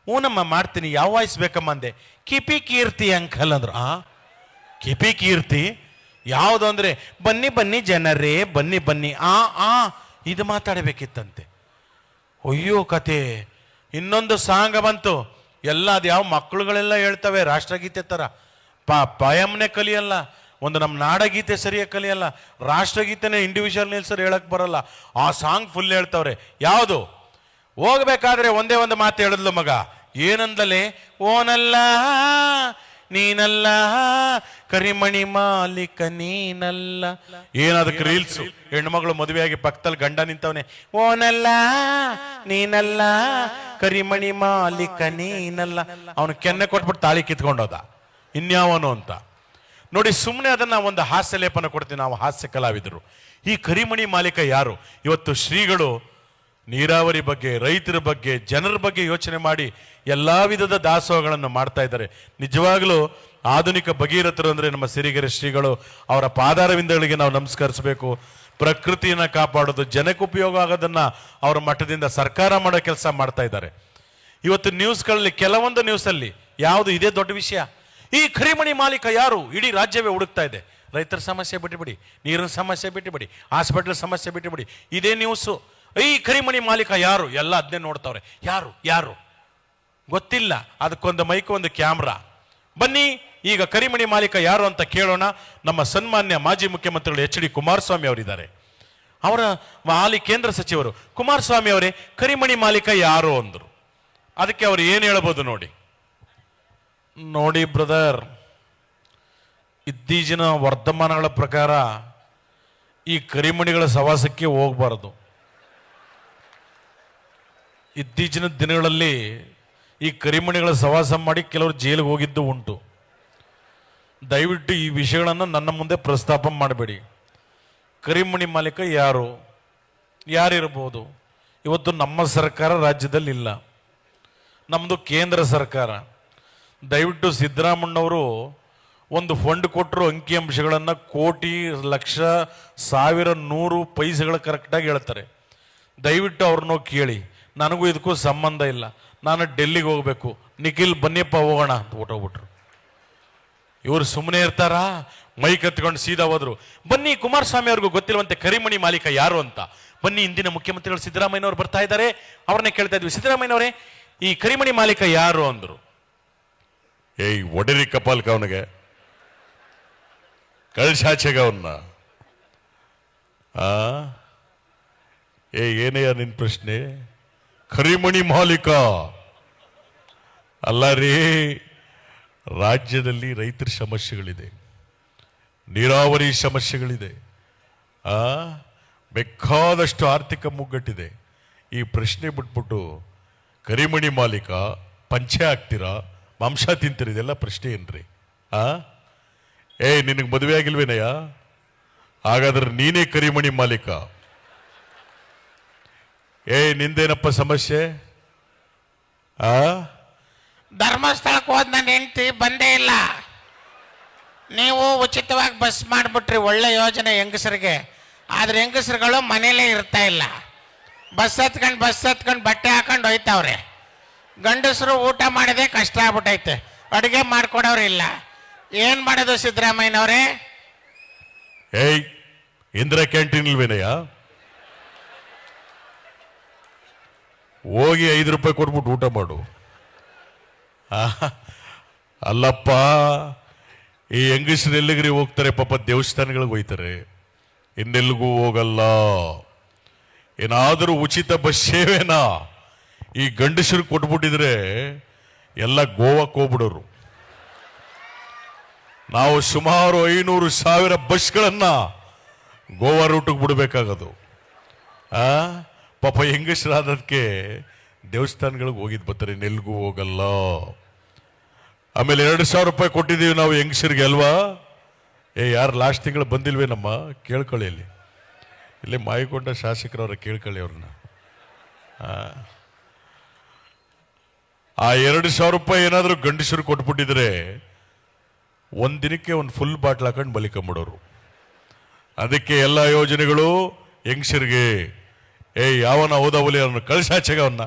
ಹೂನಮ್ಮ ಮಾಡ್ತೀನಿ. ಯಾವ ವಾಯ್ಸ್ ಬೇಕಮ್ಮ ಅಂದೆ. ಕಿಪಿ ಕೀರ್ತಿ ಅಂಕಲ್ ಅಂದ್ರು. ಕಿಪಿ ಕೀರ್ತಿ ಯಾವುದು ಅಂದ್ರೆ, ಬನ್ನಿ ಬನ್ನಿ ಜನರೇ ಬನ್ನಿ ಬನ್ನಿ. ಇದು ಮಾತಾಡಬೇಕಿತ್ತಂತೆ. ಅಯ್ಯೋ ಕತೆ. ಇನ್ನೊಂದು ಸಾಂಗ್ ಬಂತು. ಎಲ್ಲ ಅದು ಯಾವ ಮಕ್ಕಳುಗಳೆಲ್ಲ ಹೇಳ್ತವೆ ರಾಷ್ಟ್ರಗೀತೆ ಥರ. ಪಯಮ್ನೆ ಕಲಿಯಲ್ಲ, ಒಂದು ನಮ್ಮ ನಾಡಗೀತೆ ಸರಿಯಾಗಿ ಕಲಿಯಲ್ಲ, ರಾಷ್ಟ್ರಗೀತೆನೇ ಇಂಡಿವಿಜುವಲ್ ನಿಲ್ಸರ್ ಹೇಳಕ್ ಬರಲ್ಲ. ಆ ಸಾಂಗ್ ಫುಲ್ ಹೇಳ್ತವ್ರೆ. ಯಾವುದು? ಹೋಗ್ಬೇಕಾದ್ರೆ ಒಂದೇ ಒಂದು ಮಾತು ಹೇಳಿದ್ಲು ಮಗ. ಏನಂದಲೇ? ಓನಲ್ಲ ನೀನಲ್ಲ ಕರಿಮಣಿ ಮಾಲೀಕ ನೀನಲ್ಲ. ಏನದಕ್ಕೆ ರೀಲ್ಸು. ಹೆಣ್ಮಗಳು ಮದುವೆಯಾಗಿ ಪಕ್ಕದಲ್ಲಿ ಗಂಡ ನಿಂತವನೆ. ಓನಲ್ಲ ನೀನಲ್ಲ ಕರಿಮಣಿ ಮಾಲೀಕ ನೀನಲ್ಲ. ಅವನು ಕೆನ್ನೆ ಕೊಟ್ಬಿಟ್ಟು ತಾಳಿ ಕಿತ್ಕೊಂಡೋದ. ಇನ್ಯಾವನು ಅಂತ ನೋಡಿ. ಸುಮ್ಮನೆ ಅದನ್ನ ಒಂದು ಹಾಸ್ಯ ಲೇಪನ ಕೊಡ್ತೀವಿ ನಾವು, ಹಾಸ್ಯ ಕಲಾವಿದರು. ಈ ಕರಿಮಣಿ ಮಾಲೀಕ ಯಾರು? ಇವತ್ತು ಶ್ರೀಗಳು ನೀರಾವರಿ ಬಗ್ಗೆ, ರೈತರ ಬಗ್ಗೆ, ಜನರ ಬಗ್ಗೆ ಯೋಚನೆ ಮಾಡಿ ಎಲ್ಲಾ ವಿಧದ ದಾಸೋಹಗಳನ್ನು ಮಾಡ್ತಾ ಇದ್ದಾರೆ. ನಿಜವಾಗ್ಲೂ ಆಧುನಿಕ ಭಗೀರಥರು ಅಂದ್ರೆ ನಮ್ಮ ಸಿರಿಗೆರೆ ಶ್ರೀಗಳು. ಅವರ ಪಾದಾರವಿಂದಗಳಿಗೆ ನಾವು ನಮಸ್ಕರಿಸಬೇಕು. ಪ್ರಕೃತಿಯನ್ನ ಕಾಪಾಡೋದು, ಜನಕ್ಕೆ ಉಪಯೋಗ ಆಗೋದನ್ನ ಅವರ ಮಟ್ಟದಿಂದ ಸರ್ಕಾರ ಮಾಡೋ ಕೆಲಸ ಮಾಡ್ತಾ ಇದ್ದಾರೆ. ಇವತ್ತು ನ್ಯೂಸ್ಗಳಲ್ಲಿ, ಕೆಲವೊಂದು ನ್ಯೂಸಲ್ಲಿ ಯಾವುದು ಇದೇ ದೊಡ್ಡ ವಿಷಯ. ಈ ಕರಿಮಣಿ ಮಾಲೀಕ ಯಾರು? ಇಡೀ ರಾಜ್ಯವೇ ಹುಡುಕ್ತಾ ಇದೆ. ರೈತರ ಸಮಸ್ಯೆ ಬಿಟ್ಟುಬಿಡಿ, ನೀರಿನ ಸಮಸ್ಯೆ ಬಿಟ್ಟುಬಿಡಿ, ಹಾಸ್ಪಿಟಲ್ ಸಮಸ್ಯೆ ಬಿಟ್ಟುಬಿಡಿ, ಇದೇ ನ್ಯೂಸು. ಈ ಕರಿಮಣಿ ಮಾಲೀಕ ಯಾರು? ಎಲ್ಲ ಅದನ್ನೇ ನೋಡ್ತಾವ್ರೆ. ಯಾರು ಯಾರು ಗೊತ್ತಿಲ್ಲ. ಅದಕ್ಕೊಂದು ಮೈಕ್, ಒಂದು ಕ್ಯಾಮ್ರಾ. ಬನ್ನಿ ಈಗ ಕರಿಮಣಿ ಮಾಲೀಕ ಯಾರು ಅಂತ ಕೇಳೋಣ. ನಮ್ಮ ಸನ್ಮಾನ್ಯ ಮಾಜಿ ಮುಖ್ಯಮಂತ್ರಿಗಳು ಎಚ್ ಡಿ ಕುಮಾರಸ್ವಾಮಿ ಅವರಿದ್ದಾರೆ. ಅವರ ಹಾಲಿ ಕೇಂದ್ರ ಸಚಿವರು. ಕುಮಾರಸ್ವಾಮಿ ಅವರೇ, ಕರಿಮಣಿ ಮಾಲೀಕ ಯಾರು ಅಂದ್ರು. ಅದಕ್ಕೆ ಅವರು ಏನು ಹೇಳ್ಬೋದು ನೋಡಿ. ನೋಡಿ ಬ್ರದರ್, ಇತ್ತೀಚಿನ ವರ್ತಮಾನಗಳ ಪ್ರಕಾರ ಈ ಕರಿಮಣಿಗಳ ಸವಾಸಕ್ಕೆ ಹೋಗಬಾರದು. ಇತ್ತೀಚಿನ ದಿನಗಳಲ್ಲಿ ಈ ಕರಿಮಣಿಗಳ ಸವಾಸ ಮಾಡಿ ಕೆಲವರು ಜೈಲಿಗೆ ಹೋಗಿದ್ದು ಉಂಟು. ದಯವಿಟ್ಟು ಈ ವಿಷಯಗಳನ್ನು ನನ್ನ ಮುಂದೆ ಪ್ರಸ್ತಾಪ ಮಾಡಬೇಡಿ. ಕರಿಮಣಿ ಮಾಲೀಕ ಯಾರು, ಯಾರಿರ್ಬೋದು? ಇವತ್ತು ನಮ್ಮ ಸರ್ಕಾರ ರಾಜ್ಯದಲ್ಲಿ ಇಲ್ಲ, ನಮ್ಮದು ಕೇಂದ್ರ ಸರ್ಕಾರ. ದಯವಿಟ್ಟು ಸಿದ್ದರಾಮಣ್ಣವರು ಒಂದು ಫಂಡ್ ಕೊಟ್ಟರು, ಅಂಕಿಅಂಶಗಳನ್ನು ಕೋಟಿ, ಲಕ್ಷ, ಸಾವಿರ, 100 ಪೈಸೆಗಳು ಕರೆಕ್ಟಾಗಿ ಹೇಳ್ತಾರೆ. ದಯವಿಟ್ಟು ಅವ್ರನ್ನೋ ಕೇಳಿ. ನನಗೂ ಇದಕ್ಕೂ ಸಂಬಂಧ ಇಲ್ಲ. ನಾನು ಡೆಲ್ಲಿಗೆ ಹೋಗ್ಬೇಕು, ನಿಖಿಲ್ ಬನ್ನಿಯಪ್ಪ ಹೋಗೋಣ ಅಂತ ಹೊಟ್ಟೋಗ್ಬಿಟ್ರು. ಇವರು ಸುಮ್ಮನೆ ಇರ್ತಾರಾ? ಮೈ ಕತ್ಕೊಂಡು ಸೀದಾ ಹೋದ್ರು. ಬನ್ನಿ, ಕುಮಾರಸ್ವಾಮಿ ಅವ್ರಿಗೂ ಗೊತ್ತಿರುವಂತೆ ಕರಿಮಣಿ ಮಾಲೀಕ ಯಾರು ಅಂತ. ಬನ್ನಿ, ಇಂದಿನ ಮುಖ್ಯಮಂತ್ರಿಗಳು ಸಿದ್ದರಾಮಯ್ಯನವರು ಬರ್ತಾ ಇದ್ದಾರೆ, ಅವ್ರನ್ನೇ ಕೇಳ್ತಾ ಇದ್ವಿ. ಸಿದ್ದರಾಮಯ್ಯನವರೇ, ಈ ಕರಿಮಣಿ ಮಾಲೀಕ ಯಾರು ಅಂದ್ರು. ಏಯ್ ಒಡರಿ ಕಪಾಲ್ಕ ಅವನಿಗೆ, ಕಳ್ಸಾಚೆಗ ಅವನ್ನ. ಏನಯ್ಯ ನಿನ್ ಪ್ರಶ್ನೆ? ಕರಿಮಣಿ ಮಾಲೀಕ ಅಲ್ಲ ರೀ, ರಾಜ್ಯದಲ್ಲಿ ರೈತರ ಸಮಸ್ಯೆಗಳಿದೆ, ನೀರಾವರಿ ಸಮಸ್ಯೆಗಳಿದೆ, ಬೇಕಾದಷ್ಟು ಆರ್ಥಿಕ ಮುಗ್ಗಟ್ಟಿದೆ. ಈ ಪ್ರಶ್ನೆ ಬಿಟ್ಬಿಟ್ಟು ಕರಿಮಣಿ ಮಾಲೀಕ, ಪಂಚೆ ಹಾಕ್ತೀರಾ, ಮಾಂಸ ತಿಂತೀರಿ, ಇದೆಲ್ಲ ಪ್ರಶ್ನೆ ಏನ್ರಿ? ನಿನಗೆ ಮದುವೆ ಆಗಿಲ್ವೇನಯ್ಯ? ಹಾಗಾದ್ರೆ ನೀನೇ ಕರಿಮಣಿ ಮಾಲೀಕ. ನಿಂದೇನಪ್ಪ ಸಮಸ್ಯೆ? ಧರ್ಮಸ್ಥಳಕ್ಕೆ ಹೋದ್ ನನ್ನ ಹೆಂಡತಿ ಬಂದೇ ಇಲ್ಲ. ನೀವು ಉಚಿತವಾಗಿ ಬಸ್ ಮಾಡಿಬಿಟ್ರಿ, ಒಳ್ಳೆ ಯೋಜನೆ ಹೆಂಗಸರಿಗೆ. ಆದ್ರೆ ಹೆಂಗಸರುಗಳು ಮನೇಲೇ ಇರ್ತಾ ಇಲ್ಲ. ಬಸ್ ಹತ್ಕೊಂಡು ಬಟ್ಟೆ ಹಾಕೊಂಡು ಹೋಯ್ತಾವ್ರೆ. ಗಂಡಸರು ಊಟ ಮಾಡೋದೇ ಕಷ್ಟ ಆಗ್ಬಿಟ್ಟೈತೆ, ಅಡುಗೆ ಮಾಡ್ಕೊಡೋರಿಲ್ಲ. ಏನ್ ಮಾಡೋದು ಸಿದ್ದರಾಮಯ್ಯನವ್ರೆ? ಇಂದಿರಾ ಕ್ಯಾಂಟೀನ್ ಇಲ್ವೇನಯ್ಯ? ಹೋಗಿ 5 ರೂಪಾಯಿ ಕೊಟ್ಬಿಟ್ಟು ಊಟ ಮಾಡು. ಅಲ್ಲಪ್ಪ, ಈ ಹೆಂಗಸರು ಎಲ್ಲಿಗ್ರಿ ಹೋಗ್ತಾರೆ? ಪಾಪ ದೇವಸ್ಥಾನಗಳಿಗೆ ಹೋಯ್ತಾರೆ, ಇನ್ನೆಲ್ಲಿಗೂ ಹೋಗಲ್ಲ. ಏನಾದರೂ ಉಚಿತ ಬಸ್ ಸೇವೆನಾ ಈ ಗಂಡಸರು ಕೊಟ್ಬಿಟ್ಟಿದ್ರೆ ಎಲ್ಲ ಗೋವಾಕ್ಕೆ ಹೋಗ್ಬಿಡೋರು. ನಾವು ಸುಮಾರು 500,000 ಬಸ್ಗಳನ್ನ ಗೋವಾ ರೂಟಿಗೆ ಬಿಡಬೇಕಾಗದು. ಪಾಪ ಹೆಂಗಸರಾದಕ್ಕೆ ದೇವಸ್ಥಾನಗಳಿಗೆ ಹೋಗಿದ್ ಬರ್ತಾರೆ, ನೆಲ್ಗೂ ಹೋಗಲ್ಲ. ಆಮೇಲೆ 2,000 ರೂಪಾಯಿ ಕೊಟ್ಟಿದ್ದೀವಿ ನಾವು ಹೆಂಗಸರಿಗೆ ಅಲ್ವಾ? ಯಾರು ಲಾಸ್ಟ್ ತಿಂಗಳು ಬಂದಿಲ್ವೇ ನಮ್ಮ? ಕೇಳ್ಕೊಳ್ಳಿ, ಇಲ್ಲಿ ಮಾಯಿಕೊಂಡ ಶಾಸಕರವ್ರ ಕೇಳ್ಕೊಳ್ಳಿ ಅವ್ರನ್ನ. ಆ 2,000 ರೂಪಾಯಿ ಏನಾದರೂ ಗಂಡಸರು ಕೊಟ್ಬಿಟ್ಟಿದ್ರೆ ಒಂದಿನಕ್ಕೆ ಒಂದು ಫುಲ್ ಬಾಟ್ಲ್ ಹಾಕೊಂಡು ಬಲಿಕೊಂಬಿಡೋರು. ಅದಕ್ಕೆ ಎಲ್ಲ ಯೋಜನೆಗಳು ಹೆಂಗಸರಿಗೆ. ಯಾವನ ಹೌದವಲಿ ಅವನು ಕಳ್ಸಾಚೆಗ ಅವನ್ನ.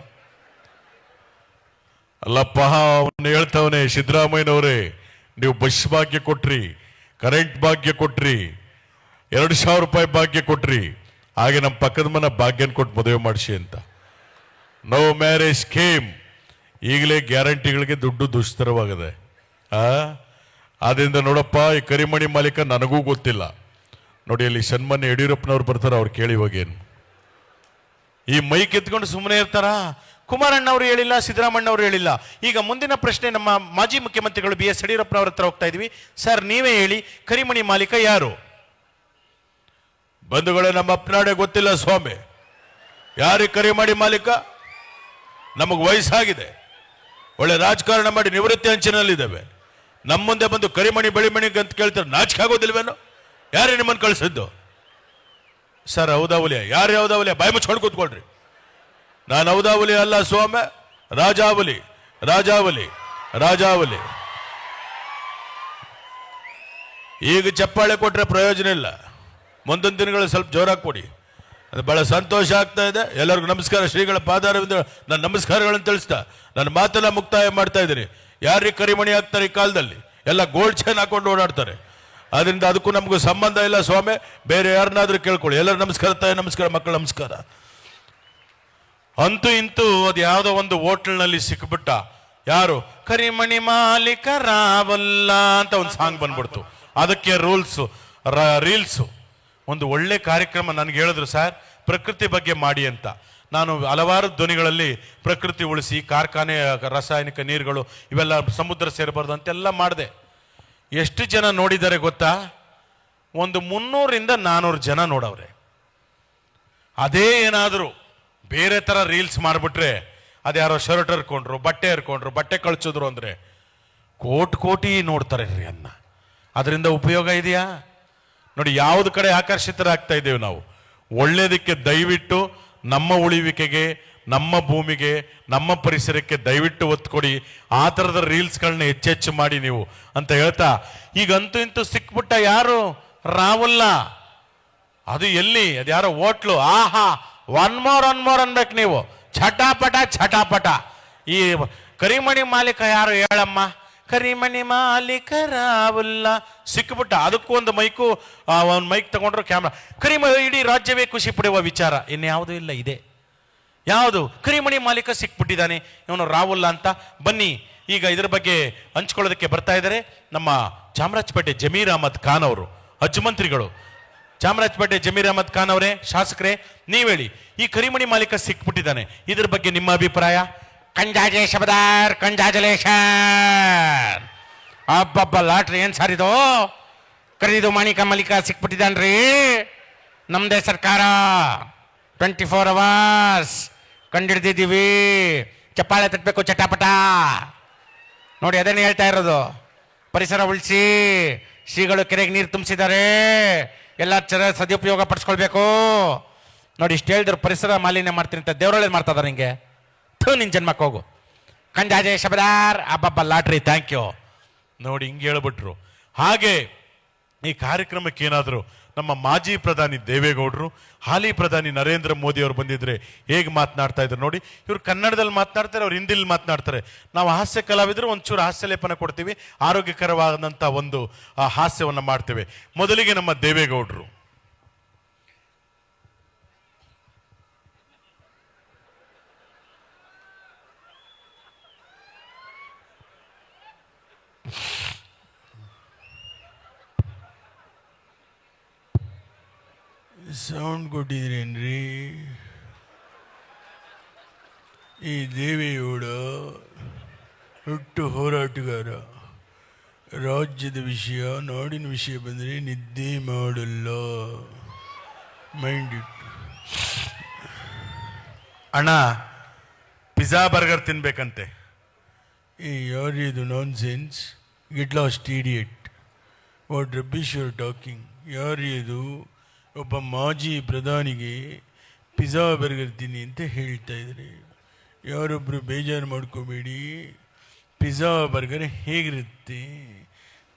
ಅಲ್ಲಪ್ಪ, ಅವನು ಹೇಳ್ತಾವನೆ, ಸಿದ್ದರಾಮಯ್ಯನವರೇ ನೀವು ಬಸ್ ಭಾಗ್ಯ ಕೊಟ್ರಿ, ಕರೆಂಟ್ ಭಾಗ್ಯ ಕೊಟ್ರಿ, 2,000 ರೂಪಾಯಿ ಭಾಗ್ಯ ಕೊಟ್ರಿ, ಹಾಗೆ ನಮ್ಮ ಪಕ್ಕದ ಮನೆ ಭಾಗ್ಯನ ಕೊಟ್ಟು ಮದುವೆ ಮಾಡಿಸಿ ಅಂತ. No marriage scheme. ಈಗಲೇ ಗ್ಯಾರಂಟಿಗಳಿಗೆ ದುಡ್ಡು ದುಸ್ತರವಾಗಿದೆ. ಆದ್ರಿಂದ ನೋಡಪ್ಪ, ಈ ಕರಿಮಣಿ ಮಾಲೀಕ ನನಗೂ ಗೊತ್ತಿಲ್ಲ. ನೋಡಿ, ಅಲ್ಲಿ ಸನ್ಮಾನ್ಯ ಯಡಿಯೂರಪ್ಪನವ್ರು ಬರ್ತಾರೆ, ಅವ್ರು ಕೇಳಿ ಇವಾಗೇನು ಈ ಮೈಕ್ ಎತ್ಕೊಂಡು ಸುಮ್ಮನೆ ಇರ್ತಾರ? ಕುಮಾರಣ್ಣವ್ರು ಹೇಳಿಲ್ಲ, ಸಿದ್ದರಾಮಣ್ಣವ್ರು ಹೇಳಿಲ್ಲ. ಈಗ ಮುಂದಿನ ಪ್ರಶ್ನೆ ನಮ್ಮ ಮಾಜಿ ಮುಖ್ಯಮಂತ್ರಿಗಳು BS ಯಡಿಯೂರಪ್ಪನವ್ರ ಹತ್ರ ಹೋಗ್ತಾ ಇದೀವಿ. ಸರ್, ನೀವೇ ಹೇಳಿ, ಕರಿಮಣಿ ಮಾಲೀಕ ಯಾರು? ಬಂಧುಗಳೇ, ನಮ್ಮ ಅಪ್ಪನಾಡೆ ಗೊತ್ತಿಲ್ಲ ಸ್ವಾಮಿ, ಯಾರು ಕರಿಮಣಿ ಮಾಲೀಕ? ನಮಗೆ ವಯಸ್ಸಾಗಿದೆ, ಒಳ್ಳೆ ರಾಜಕಾರಣ ಮಾಡಿ ನಿವೃತ್ತಿ ಅಂಚಿನಲ್ಲಿದ್ದಾವೆ. ನಮ್ಮ ಮುಂದೆ ಬಂದು ಕರಿಮಣಿ ಬಳಿಮಣಿ ಅಂತ ಕೇಳ್ತಾರೆ, ನಾಚಿಕೆ ಆಗೋದಿಲ್ವೇನೋ? ಯಾರೇ ನಿಮ್ಮನ್ನು ಕಳಿಸಿದ್ದು? ಸರ್, ಹೌದಾವಲಿಯ? ಯಾರು ಹೌದಾವಲಿಯ? ಬಾಯಿ ಮುಚ್ಕೊಂಡು ಕೂತ್ಕೊಳ್ರಿ. ನಾನು ಹೌದಾವಲಿ ಅಲ್ಲ ಸ್ವಾಮಿ, ರಾಜಾವಲಿ, ರಾಜಾವಲಿ, ರಾಜಾವಲಿ. ಈಗ ಚಪ್ಪಾಳೆ ಕೊಟ್ರೆ ಪ್ರಯೋಜನ ಇಲ್ಲ. ಮುಂದಿನ ದಿನಗಳು ಸ್ವಲ್ಪ ಜೋರಾಗಿ ಕೊಡಿ. ಅದು ಬಹಳ ಸಂತೋಷ ಆಗ್ತಾ ಇದೆ. ಎಲ್ಲರಿಗೂ ನಮಸ್ಕಾರ. ಶ್ರೀಗಳ ಪಾದಾರವಿಂದ ನನ್ನ ನಮಸ್ಕಾರಗಳನ್ನು ತಿಳಿಸ್ತಾ ನನ್ನ ಮಾತೆಲ್ಲ ಮುಕ್ತಾಯ ಮಾಡ್ತಾ ಇದ್ದೀನಿ. ಯಾರಿಗೆ ಕರಿಮಣಿ ಹಾಕ್ತಾರೆ ಈ ಕಾಲದಲ್ಲಿ? ಎಲ್ಲ ಗೋಲ್ಡ್ ಚೈನ್ ಹಾಕೊಂಡು ಓಡಾಡ್ತಾರೆ. ಅದರಿಂದ ಅದಕ್ಕೂ ನಮಗೂ ಸಂಬಂಧ ಇಲ್ಲ ಸ್ವಾಮಿ. ಬೇರೆ ಯಾರನ್ನಾದ್ರೂ ಕೇಳ್ಕೊಳ್ಳಿ. ಎಲ್ಲರೂ ನಮಸ್ಕಾರ, ತಾಯಿ ನಮಸ್ಕಾರ, ಮಕ್ಕಳು ನಮಸ್ಕಾರ. ಅಂತೂ ಇಂತೂ ಅದು ಯಾವುದೋ ಒಂದು ಹೋಟೆಲ್ನಲ್ಲಿ ಸಿಕ್ಬಿಟ್ಟ. ಯಾರು? ಕರಿಮಣಿ ಮಾಲೀಕ ರಾವಲ್ಲ ಅಂತ ಒಂದು ಸಾಂಗ್ ಬಂದ್ಬಿಡ್ತು. ಅದಕ್ಕೆ ರೀಲ್ಸು ಒಂದು ಒಳ್ಳೆ ಕಾರ್ಯಕ್ರಮ. ನನಗೆ ಹೇಳಿದ್ರು, ಸರ್ ಪ್ರಕೃತಿ ಬಗ್ಗೆ ಮಾಡಿ ಅಂತ. ನಾನು ಹಲವಾರು ಧ್ವನಿಗಳಲ್ಲಿ ಪ್ರಕೃತಿ ಉಳಿಸಿ, ಕಾರ್ಖಾನೆ ರಾಸಾಯನಿಕ ನೀರುಗಳು ಇವೆಲ್ಲ ಸಮುದ್ರ ಸೇರಬಾರ್ದು ಅಂತೆಲ್ಲ ಮಾಡಿದೆ. ಎಷ್ಟು ಜನ ನೋಡಿದ್ದಾರೆ ಗೊತ್ತಾ? ಒಂದು 300ರಿಂದ 400 ಜನ ನೋಡವ್ರೆ. ಅದೇ ಏನಾದರೂ ಬೇರೆ ಥರ ರೀಲ್ಸ್ ಮಾಡಿಬಿಟ್ರೆ, ಅದ್ಯಾರೋ ಶರ್ಟ್ ಹರ್ಕೊಂಡ್ರು, ಬಟ್ಟೆ ಹರ್ಕೊಂಡ್ರು, ಬಟ್ಟೆ ಕಳ್ಸಿದ್ರು ಅಂದರೆ ಕೋಟಿ ನೋಡ್ತಾರೆ ರೀ ಅನ್ನ. ಅದರಿಂದ ಉಪಯೋಗ ಇದೆಯಾ? ನೋಡಿ, ಯಾವ್ದು ಕಡೆ ಆಕರ್ಷಿತರಾಗ್ತಾ ಇದ್ದೇವೆ ನಾವು. ಒಳ್ಳೇದಕ್ಕೆ ದಯವಿಟ್ಟು ನಮ್ಮ ಉಳಿವಿಕೆಗೆ, ನಮ್ಮ ಭೂಮಿಗೆ, ನಮ್ಮ ಪರಿಸರಕ್ಕೆ ದಯವಿಟ್ಟು ಒತ್ತು ಕೊಡಿ. ಆ ಥರದ ರೀಲ್ಸ್ಗಳನ್ನ ಹೆಚ್ಚೆಚ್ಚು ಮಾಡಿ ನೀವು ಅಂತ ಹೇಳ್ತಾ, ಈಗಂತೂ ಇಂತೂ ಸಿಕ್ಬಿಟ್ಟ ಯಾರು? ರಾಹುಲ್ಲ. ಅದು ಎಲ್ಲಿ? ಅದು ಯಾರೋ ಹೋಟ್ಲು. ಆಹಾ, ಒನ್ ಮೋರ್ ಅನ್ಬೇಕು ನೀವು. ಛಟಾಪಟ. ಈ ಕರಿಮಣಿ ಮಾಲೀಕ ಯಾರು ಹೇಳಮ್ಮ? ಕರಿಮಣಿ ಮಾಲೀಕ ರಾಹುಲ್ಲ. ಸಿಕ್ಬಿಟ್ಟ. ಅದಕ್ಕೂ ಒಂದು ಮೈಕು, ಒಂದು ಮೈಕ್ ತಗೊಂಡ್ರು, ಕ್ಯಾಮ್ರಾ. ಇಡೀ ರಾಜ್ಯವೇ ಖುಷಿ ಪಡೆಯುವ ವಿಚಾರ ಇನ್ಯಾವುದೂ ಇಲ್ಲ. ಇದೆ ಯಾವುದು? ಕರಿಮಣಿ ಮಾಲೀಕ ಸಿಕ್ಬಿಟ್ಟಿದ್ದಾನೆ ಇವನು ರಾಹುಲ್ಲ ಅಂತ. ಬನ್ನಿ, ಈಗ ಇದ್ರ ಬಗ್ಗೆ ಹಂಚ್ಕೊಳ್ಳೋದಕ್ಕೆ ಬರ್ತಾ ಇದ್ದಾರೆ ನಮ್ಮ ಚಾಮರಾಜಪೇಟೆ ಜಮೀರ್ ಅಹಮದ್ ಖಾನ್ ಅವರು, ಅಜ್ಮಂತ್ರಿಗಳು. ಚಾಮರಾಜಪೇಟೆ ಜಮೀರ್ ಅಹಮದ್ ಖಾನ್ ಅವರೇ, ಶಾಸಕರೇ, ನೀವ್ ಹೇಳಿ, ಈ ಕರಿಮಣಿ ಮಾಲೀಕ ಸಿಕ್ಬಿಟ್ಟಿದ್ದಾನೆ, ಇದ್ರ ಬಗ್ಗೆ ನಿಮ್ಮ ಅಭಿಪ್ರಾಯ? ಕಂಜಾಜೆ ಶಬದಾರ್ ಕಂಜಾಜಲೇಶನ್. ಅಬ್ಬಬ್ಬ ಲಾಟ್ರಿ ಏನ್ ಸರ್ ಇದು? ಕರೀದು ಮಾಣಿಕ ಮಲಿಕ ಸಿಕ್ಬಿಟ್ಟಿದ್ದಾನ್ರಿ. ನಮ್ದೇ ಸರ್ಕಾರ 24 ಅವರ್ಸ್ ಕಂಡಿಡ್ದಿದ್ದೀವಿ. ಚಪ್ಪಾಳೆ ತಟ್ಟಬೇಕು ಚಟಾಪಟ. ನೋಡಿ ಅದೇನು ಹೇಳ್ತಾ ಇರೋದು, ಪರಿಸರ ಉಳಿಸಿ. ಶ್ರೀಗಳು ಕೆರೆಗೆ ನೀರು ತುಂಬಿಸಿದ್ದಾರೆ, ಎಲ್ಲ ಸದುಪಯೋಗ ಪಡಿಸ್ಕೊಳ್ಬೇಕು. ನೋಡಿ ಇಷ್ಟು ಹೇಳಿದ್ರು ಪರಿಸರ ಮಾಲಿನ್ಯ ಮಾಡ್ತೀನಿ ಅಂತ ದೇವರೊಳ್ಳೇದು ಮಾಡ್ತಾ ಇದಾರೆ ಹಿಂಗೆ. ನಿನ್ನ ಜನ್ಮಕ್ಕೆ ಹೋಗು. ಕಂಜಾಜೆ ಶಬದಾರ್ ಅಬ್ಬಬ್ಬ ಲಾಟ್ರಿ ಥ್ಯಾಂಕ್ ಯು. ನೋಡಿ ಹಿಂಗೆ ಹೇಳ್ಬಿಟ್ರು. ಹಾಗೆ ಈ ಕಾರ್ಯಕ್ರಮಕ್ಕೆ ಏನಾದರೂ ನಮ್ಮ ಮಾಜಿ ಪ್ರಧಾನಿ ದೇವೇಗೌಡರು, ಹಾಲಿ ಪ್ರಧಾನಿ ನರೇಂದ್ರ ಮೋದಿ ಅವರು ಬಂದಿದ್ರೆ ಹೇಗೆ ಮಾತನಾಡ್ತಾ ಇದ್ರು ನೋಡಿ. ಇವ್ರು ಕನ್ನಡದಲ್ಲಿ ಮಾತನಾಡ್ತಾರೆ, ಅವ್ರು ಹಿಂದಿಲಿ ಮಾತನಾಡ್ತಾರೆ. ನಾವು ಹಾಸ್ಯ ಕಲಾವಿದರು ಒಂಚೂರು ಹಾಸ್ಯ ಲೇಪನ ಕೊಡ್ತೀವಿ, ಆರೋಗ್ಯಕರವಾದಂಥ ಒಂದು ಹಾಸ್ಯವನ್ನು ಮಾಡ್ತೇವೆ. ಮೊದಲಿಗೆ ನಮ್ಮ ದೇವೇಗೌಡರು. ಸೌಂಡ್ ಕೊಟ್ಟಿದ್ರೇನ್ರಿ? ಈ ದೇವೇಗೌಡ ಹುಟ್ಟು ಹೋರಾಟಗಾರ. ರಾಜ್ಯದ ವಿಷಯ, ನಾಡಿನ ವಿಷಯ ಬಂದರೆ ನಿದ್ದೆ ಮಾಡಲ್ಲ. ಮೈಂಡ್ ಇಟ್ಟು ಅಣ್ಣ ಪಿಜ್ಜಾ ಬರ್ಗರ್ ತಿನ್ಬೇಕಂತೆ. ಯಾರಿದು nonsense? Get lost idiot. What rubbish you are talking? ಯಾರಿದು? ಒಬ್ಬ ಮಾಜಿ ಪ್ರಧಾನಿಗೆ ಪಿಜ್ಜಾ ಬರ್ಗರ್ ತಿನ್ನಿ ಅಂತ ಹೇಳ್ತಾ ಇದ್ದಾರೆ. ಯಾರೊಬ್ಬರು ಬೇಜಾರು ಮಾಡ್ಕೋಬೇಡಿ. ಪಿಜ್ಜಾ ಬರ್ಗರ್ ಹೇಗಿರುತ್ತೆ?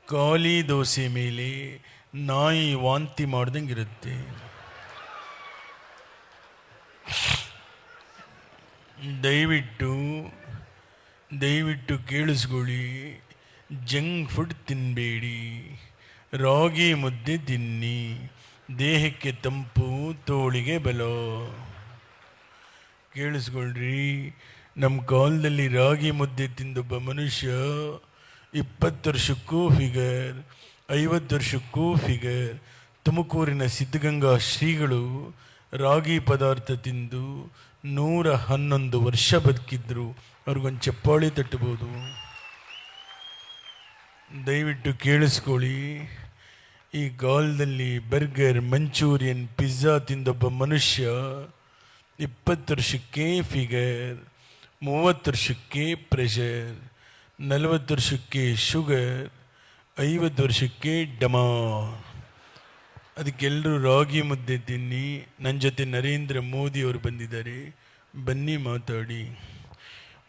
ಖಾಲಿ ದೋಸೆ ಮೇಲೆ ನಾಯಿ ವಾಂತಿ ಮಾಡ್ದಂಗೆ ಇರುತ್ತೆ. ದಯವಿಟ್ಟು ಕೇಳಿಸ್ಕೊಳ್ಳಿ. ಜಂಕ್ ಫುಡ್ ತಿನ್ನಬೇಡಿ, ರಾಗಿ ಮುದ್ದೆ ತಿನ್ನಿ. ದೇಹಕ್ಕೆ ತಂಪು, ತೋಳಿಗೆ ಬಲ. ಕೇಳಿಸ್ಕೊಳ್ರಿ, ನಮ್ಮ ಕಾಲದಲ್ಲಿ ರಾಗಿ ಮುದ್ದೆ ತಿಂದೊಬ್ಬ ಮನುಷ್ಯ 20 ವರ್ಷಕ್ಕೂ ಫಿಗರ್, 50 ವರ್ಷಕ್ಕೂ ಫಿಗರ್. ತುಮಕೂರಿನ ಸಿದ್ಧಗಂಗಾ ಶ್ರೀಗಳು ರಾಗಿ ಪದಾರ್ಥ ತಿಂದು 111 ವರ್ಷ ಬದುಕಿದ್ರು. ಅವ್ರಿಗೊಂದು ಚಪ್ಪಾಳಿ ತಟ್ಟಬಹುದು. ದಯವಿಟ್ಟು ಕೇಳಿಸ್ಕೊಳ್ಳಿ. ಈ ಕಾಲದಲ್ಲಿ ಬರ್ಗರ್, ಮಂಚೂರಿಯನ್, ಪಿಜ್ಜಾ ತಿಂದೊಬ್ಬ ಮನುಷ್ಯ 20 ವರ್ಷಕ್ಕೆ ಫಿಗರ್, 30 ವರ್ಷಕ್ಕೆ ಪ್ರೆಷರ್, 40 ವರ್ಷಕ್ಕೆ ಶುಗರ್, 50 ವರ್ಷಕ್ಕೆ ಡಮಾ. ಅದಕ್ಕೆಲ್ಲರೂ ರಾಗಿ ಮುದ್ದೆ ತಿನ್ನಿ. ನನ್ನ ಜೊತೆ ನರೇಂದ್ರ ಮೋದಿ ಅವರು ಬಂದಿದ್ದಾರೆ, ಬನ್ನಿ ಮಾತಾಡಿ.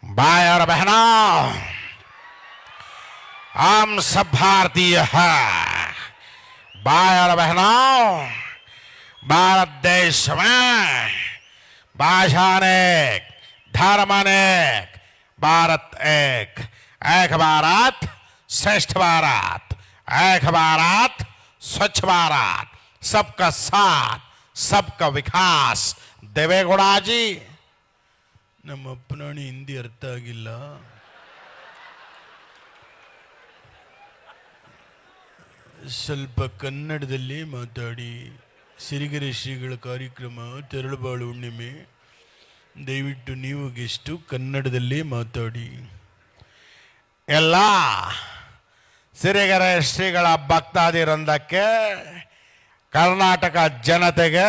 ಬಾಯ್ और बहनों, हम सब भारतीय हैं. भाई और बहनों, भारत देश में भाषा अनेक, धर्म अनेक, भारत एक. एक भारत श्रेष्ठ भारत, एक भारत स्वच्छ भारत, सबका साथ, सबका विकास. देवेगौड़ा जी. ನಮ್ಮ ಅಪ್ಪನಾಣಿ ಹಿಂದಿ ಅರ್ಥ ಆಗಿಲ್ಲ. ಸ್ವಲ್ಪ ಕನ್ನಡದಲ್ಲಿ ಮಾತಾಡಿ. ಸಿರಿಗೆರೆ ಶ್ರೀಗಳ ಕಾರ್ಯಕ್ರಮ ತೆರಳುಬಾಳು ಹುಣ್ಣಿಮೆ. ದಯವಿಟ್ಟು ನೀವು ಗೆಸ್ಟು ಕನ್ನಡದಲ್ಲೇ ಮಾತಾಡಿ. ಎಲ್ಲ ಸಿರಿಗೆರೆ ಶ್ರೀಗಳ ಭಕ್ತಾದಿವೃಂದಕ್ಕೆ, ಕರ್ನಾಟಕ ಜನತೆಗೆ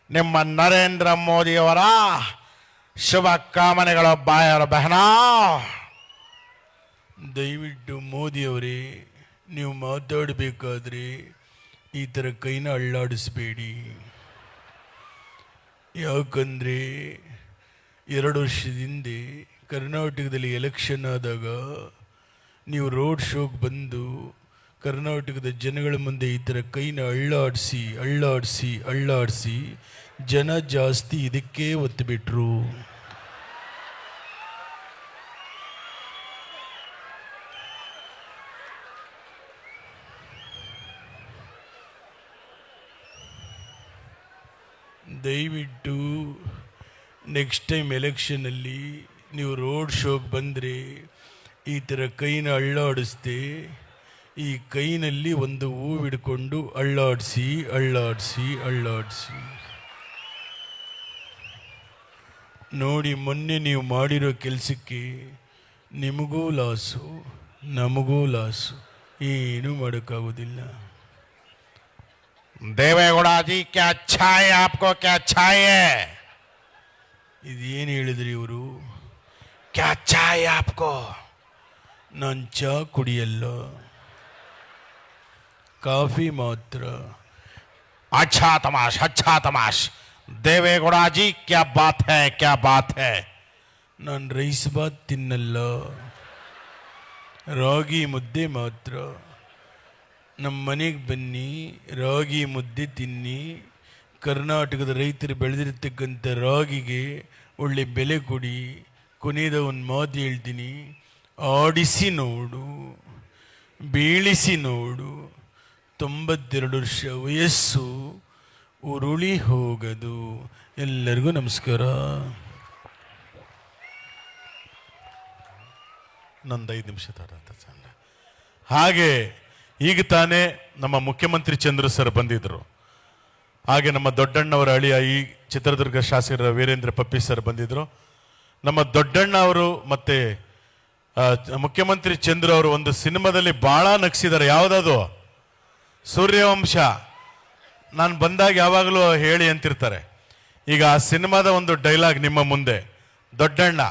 ನಿಮ್ಮ ನರೇಂದ್ರ ಮೋದಿಯವರ ಶುಭ ಕಾಮನೆಗಳು. ಬಾಯರ ಬಹನ. ದಯವಿಟ್ಟು ಮೋದಿಯವರೇ, ನೀವು ಮಾತಾಡಬೇಕಾದ್ರೆ ಈ ಥರ ಕೈನ ಅಳ್ಳಾಡಿಸ್ಬೇಡಿ. ಯಾಕಂದರೆ 2 ವರ್ಷದ ಹಿಂದೆ ಕರ್ನಾಟಕದಲ್ಲಿ ಎಲೆಕ್ಷನ್ ಆದಾಗ ನೀವು ರೋಡ್ ಶೋಗೆ ಬಂದು ಕರ್ನಾಟಕದ ಜನಗಳ ಮುಂದೆ ಈ ಥರ ಕೈನ ಅಳ್ಳಾಡಿಸಿ ಜನ ಜಾಸ್ತಿ ಇದಕ್ಕೆ ಒತ್ತು ಬಿಟ್ರು. ದಯವಿಟ್ಟು ನೆಕ್ಸ್ಟ್ ಟೈಮ್ ಎಲೆಕ್ಷನಲ್ಲಿ ನೀವು ರೋಡ್ ಶೋಗೆ ಬಂದರೆ ಈ ಥರ ಕೈನ ಅಳ್ಳಾಡಿಸ್ದೆ, ಈ ಕೈನಲ್ಲಿ ಒಂದು ಹೂವು ಹಿಡ್ಕೊಂಡು ಅಳ್ಳಾಡಿಸಿ. ನೋಡಿ, ಮೊನ್ನೆ ನೀವು ಮಾಡಿರೋ ಕೆಲಸಕ್ಕೆ ನಿಮಗೂ ಲಾಸು, ನಮಗೂ ಲಾಸು. ಏನೂ ಮಾಡೋಕ್ಕಾಗೋದಿಲ್ಲ. देवेगौड़ा जी क्या अच्छा है, आपको क्या अच्छा है? ಇದೇನು ಹೇಳಿದ್ರಿ ಇವರು? क्या अच्छा है आपको? ನಾನು ಚಹಾ ಕುಡಿಯಲ್ಲ, ಕಾಫಿ ಮಾತ್ರ. अच्छा तमाश देवेगौड़ा जी क्या बात है, क्या बात है? ನಾನು ರೈಸ್ ಬಾತ್ ತಿನ್ನಲ್ಲ, ರಾಗಿ ಮುದ್ದೆ ಮಾತ್ರ. ನಮ್ಮ ಮನೆಗೆ ಬನ್ನಿ, ರಾಗಿ ಮುದ್ದೆ ತಿನ್ನಿ. ಕರ್ನಾಟಕದ ರೈತರು ಬೆಳೆದಿರ್ತಕ್ಕಂಥ ರಾಗಿಗೆ ಒಳ್ಳೆ ಬೆಲೆ ಕೊಡಿ. ಕೊನೆಯದ ಒಂದು ಮಾತು ಹೇಳ್ತೀನಿ, ಆಡಿಸಿ ನೋಡು, ಬೀಳಿಸಿ ನೋಡು. 92 ವರ್ಷ ವಯಸ್ಸು, ಉರುಳಿ ಹೋಗದು. ಎಲ್ಲರಿಗೂ ನಮಸ್ಕಾರ. ನಂದು 5 ನಿಮಿಷ ಹಾಗೆ ಈಗ ತಾನೇ ನಮ್ಮ ಮುಖ್ಯಮಂತ್ರಿ ಚಂದ್ರ ಸರ್ ಬಂದಿದ್ದರು. ಹಾಗೆ ನಮ್ಮ ದೊಡ್ಡಣ್ಣವರ ಅಳಿಯ ಈ ಚಿತ್ರದುರ್ಗ ಶಾಸಕರ ವೀರೇಂದ್ರ ಪಪ್ಪಿ ಸರ್ ಬಂದಿದ್ದರು. ನಮ್ಮ ದೊಡ್ಡಣ್ಣ ಅವರು ಮತ್ತೆ ಮುಖ್ಯಮಂತ್ರಿ ಚಂದ್ರ ಅವರು ಒಂದು ಸಿನಿಮಾದಲ್ಲಿ ಬಹಳ ನಗಿಸಿದ್ದಾರೆ. ಯಾವುದದು? ಸೂರ್ಯವಂಶ. ನಾನು ಬಂದಾಗ ಯಾವಾಗಲೂ ಹೇಳಿ ಅಂತಿರ್ತಾರೆ. ಈಗ ಆ ಸಿನಿಮಾದ ಒಂದು ಡೈಲಾಗ್ ನಿಮ್ಮ ಮುಂದೆ. ದೊಡ್ಡಣ್ಣ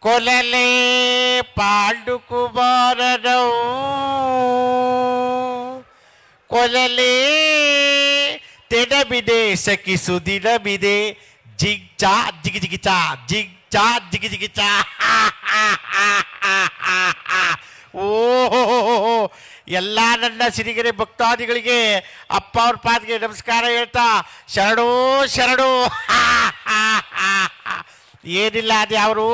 ಕೊಲಲೆ ಪಾಂಡು ಕುಮಾರನವು ಕೊಲಲೆ ತೆಡಬಿದೆ ಸಖಿಸು ದಿನಬಿದೆ ಜಿಗ್ ಚಾ ಜಿಗಿ ಜಿಗಿ ಚಾ ಜಿಗ್ ಚಾ ಜಿಗಿ ಜಿಗಿ ಚಾ. ಓಹೋ, ಎಲ್ಲ ನನ್ನ ಸಿರಿಗೆರೆ ಭಕ್ತಾದಿಗಳಿಗೆ ಅಪ್ಪ ಅವ್ರ ಪಾದಿಗೆ ನಮಸ್ಕಾರ ಹೇಳ್ತಾ ಶರಣು ಶರಣು. ಏನಿಲ್ಲ, ಅದೇ ಅವರು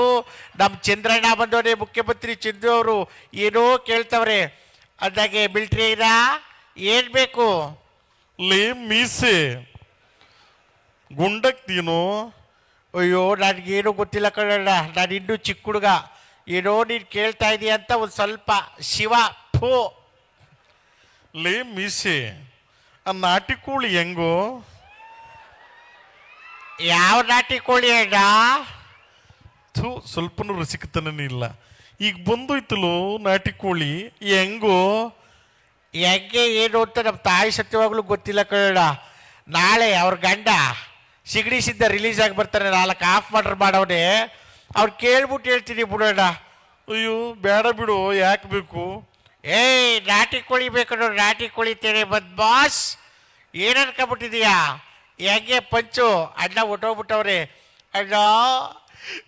ನಮ್ಮ ಚಂದ್ರಣ್ಣ ಬಂದವರೇ, ಮುಖ್ಯಮಂತ್ರಿ ಚಂದ್ರು ಅವರು ಏನೋ ಕೇಳ್ತವ್ರೆ. ಅಂದಾಗೆ ಮಿಲ್ಟ್ರಿ ಏನ್ ಬೇಕು? ಲೇ ಮೀಸೆ ಗುಂಡಕ್ತೀನು. ಅಯ್ಯೋ, ನನಗೇನು ಗೊತ್ತಿಲ್ಲ ಕಣಣ್ಣ, ನಾನು ಇನ್ನೂ ಚಿಕ್ಕ ಹುಡುಗ. ಏನೋ ನೀನು ಕೇಳ್ತಾ ಇದೀಯ ಅಂತ ಒಂದು ಸ್ವಲ್ಪ ಶಿವ ಫೋ. ಲೇ ಮೀಸೆ, ಆ ನಾಟಿ ಕೋಳಿ ಹೆಂಗೋ? ಯಾವ ನಾಟಿ ಕೋಳಿ ಅಣ್ಣ? ಸ್ವಲ್ಪನೂ ರಸಿಕತನೇ ಇಲ್ಲ. ಈಗ ಬಂದೋಯ್ತಲೋ ನಾಟಿ ಕೋಳಿ, ಹೆಂಗೋ? ಹೆಂಗೆ ಏನು ಅಂತ ನಮ್ಮ ತಾಯಿ ಸತ್ಯವಾಗ್ಲೂ ಗೊತ್ತಿಲ್ಲ ಕಣ. ನಾಳೆ ಅವ್ರ ಗಂಡ ಸಿಗಡಿ ಸಿದ್ಧ ರಿಲೀಸ್ ಆಗಿ ಬರ್ತಾರೆ, 4 ಹಾಫ್ ಮರ್ಡರ್ ಮಾಡವನೆ. ಅವ್ರು ಕೇಳ್ಬಿಟ್ಟು ಹೇಳ್ತೀನಿ ಬಿಡೋಣ. ಅಯ್ಯೋ ಬೇಡ ಬಿಡು, ಯಾಕೆ ಬೇಕು? ಏಯ್, ನಾಟಿ ಕೋಳಿ ಬೇಕು ನೋಡಿ, ನಾಟಿ ಕೋಳಿ ತೇರೆ ಬಂದ್ ಬಾಸ್. ಏನು ಅನ್ಕೊಂಬಿಟ್ಟಿದೀಯಾ? ಹೆಂಗೆ ಪಂಚು ಅಣ್ಣ ಹೊಟ್ಟೋಗ್ಬಿಟ್ಟವ್ರೆ. ಅಣ್ಣ,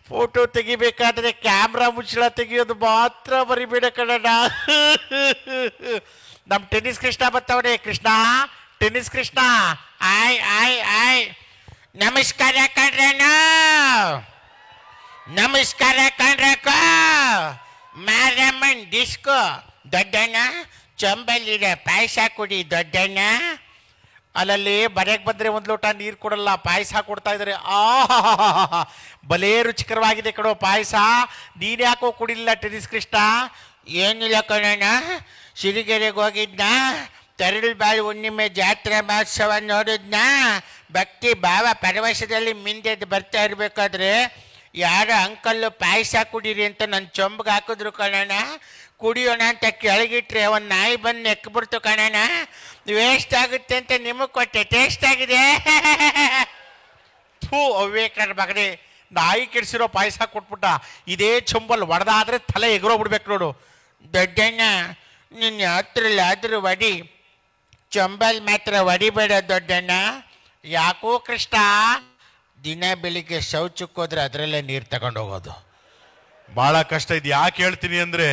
ಫೋಟೋ ತೆಗಿಬೇಕಾದ್ರೆ ಕ್ಯಾಮ್ರಾ ಮುಚ್ಚಳ ತೆಗಿಯೋದು ಮಾತ್ರ ಬರಿಬೇಡ ಕಣಣ್ಣ. ನಮ್ಮ ಟೆನ್ನಿಸ್ ಕೃಷ್ಣ ಬರ್ತಾವನೆ. ಕೃಷ್ಣ, ಟೆನ್ನಿಸ್ ಕೃಷ್ಣ, ಆಯ್ ಆಯ್ ಆಯ್. ನಮಸ್ಕಾರ ಕಣ್ರಣ್ಣ, ನಮಸ್ಕಾರ ಕಣ್ರಕ್ಕ. ಮಾರಮ್ಮನ್ ಡಿಸ್ಕೋ. ದೊಡ್ಡಣ್ಣ, ಚಂಬಲ್ಲಿರ ಪಾಯಸ ಕೊಡಿ ದೊಡ್ಡಣ್ಣ. ಅಲ್ಲಲ್ಲಿ ಬರೆಯಕ್ಕೆ ಬಂದರೆ 1 ಲೋಟ ನೀರು ಕೊಡಲ್ಲ, ಪಾಯಸ ಕೊಡ್ತಾ ಇದ್ದಾರೆ. ಬಲೇ ರುಚಿಕರವಾಗಿದೆ ಕಣೋ ಪಾಯಸ. ನೀನು ಯಾಕೋ ಕುಡಿಲಿಲ್ಲ ಟೆನ್ನಿಸ್ ಕೃಷ್ಣ? ಏನಿಲ್ಲ ಕಣಣ್ಣ, ಸಿರಿಗೆರೆಗೆ ಹೋಗಿದ್ನ, ತರಳು ಬಾಳಿ ಹುಣ್ಣಿಮೆ ಜಾತ್ರೆ ಮಹೋತ್ಸವ ನೋಡಿದ್ನ. ಭಕ್ತಿ ಭಾವ ಪರವಶದಲ್ಲಿ ಮಿಂದೆದ್ದು ಬರ್ತಾ ಇರಬೇಕಾದ್ರೆ ಯಾರೋ ಅಂಕಲ್ಲು ಪಾಯಸ ಕುಡೀರಿ ಅಂತ ನನ್ನ ಚೊಂಬಗೆ ಹಾಕಿದ್ರು ಕಣಣ್ಣ. ಕುಡಿಯೋಣ ಅಂತ ಕೆಳಗಿಟ್ರೆ ಒಂದು ನಾಯಿ ಬಂದು ನೆಕ್ಬಿಡ್ತು ಕಣಣ್ಣ. ವೇಸ್ಟ್ ಆಗುತ್ತೆ ಅಂತ ನಿಮಗೆ ಕೊಟ್ಟೆ, ಟೇಸ್ಟ್ ಆಗಿದೆ. ಥೂ, ಅವ್ವೇಕರ ಮಗನೇ, ನಾಯಿ ಕೆಡಿಸಿರೋ ಪಾಯಸ ಕೊಟ್ಬಿಟ್ಟ. ಇದೇ ಚೊಂಬಲ್ಲಿ ಒಡೆದಾದ್ರೆ ತಲೆ ಎಗರೋಗ್ಬಿಡ್ಬೇಕು ನೋಡು. ದೊಡ್ಡಣ್ಣ, ನಿನ್ನ ಹತ್ರಲ್ಲಾದ್ರೂ ಒಡಿ, ಚೊಂಬಲ್ ಮಾತ್ರ ಒಡಿಬೇಡ ದೊಡ್ಡಣ್ಣ. ಯಾಕೋ ಕೃಷ್ಣ, ದಿನ ಬೆಳಿಗ್ಗೆ ಶೌಚಕ್ಕೆ ಹೋದ್ರೆ ಅದರಲ್ಲೇ ನೀರು ತಗೊಂಡು ಹೋಗೋದು ಭಾಳ ಕಷ್ಟ. ಇದು ಯಾಕೆ ಹೇಳ್ತೀನಿ ಅಂದರೆ,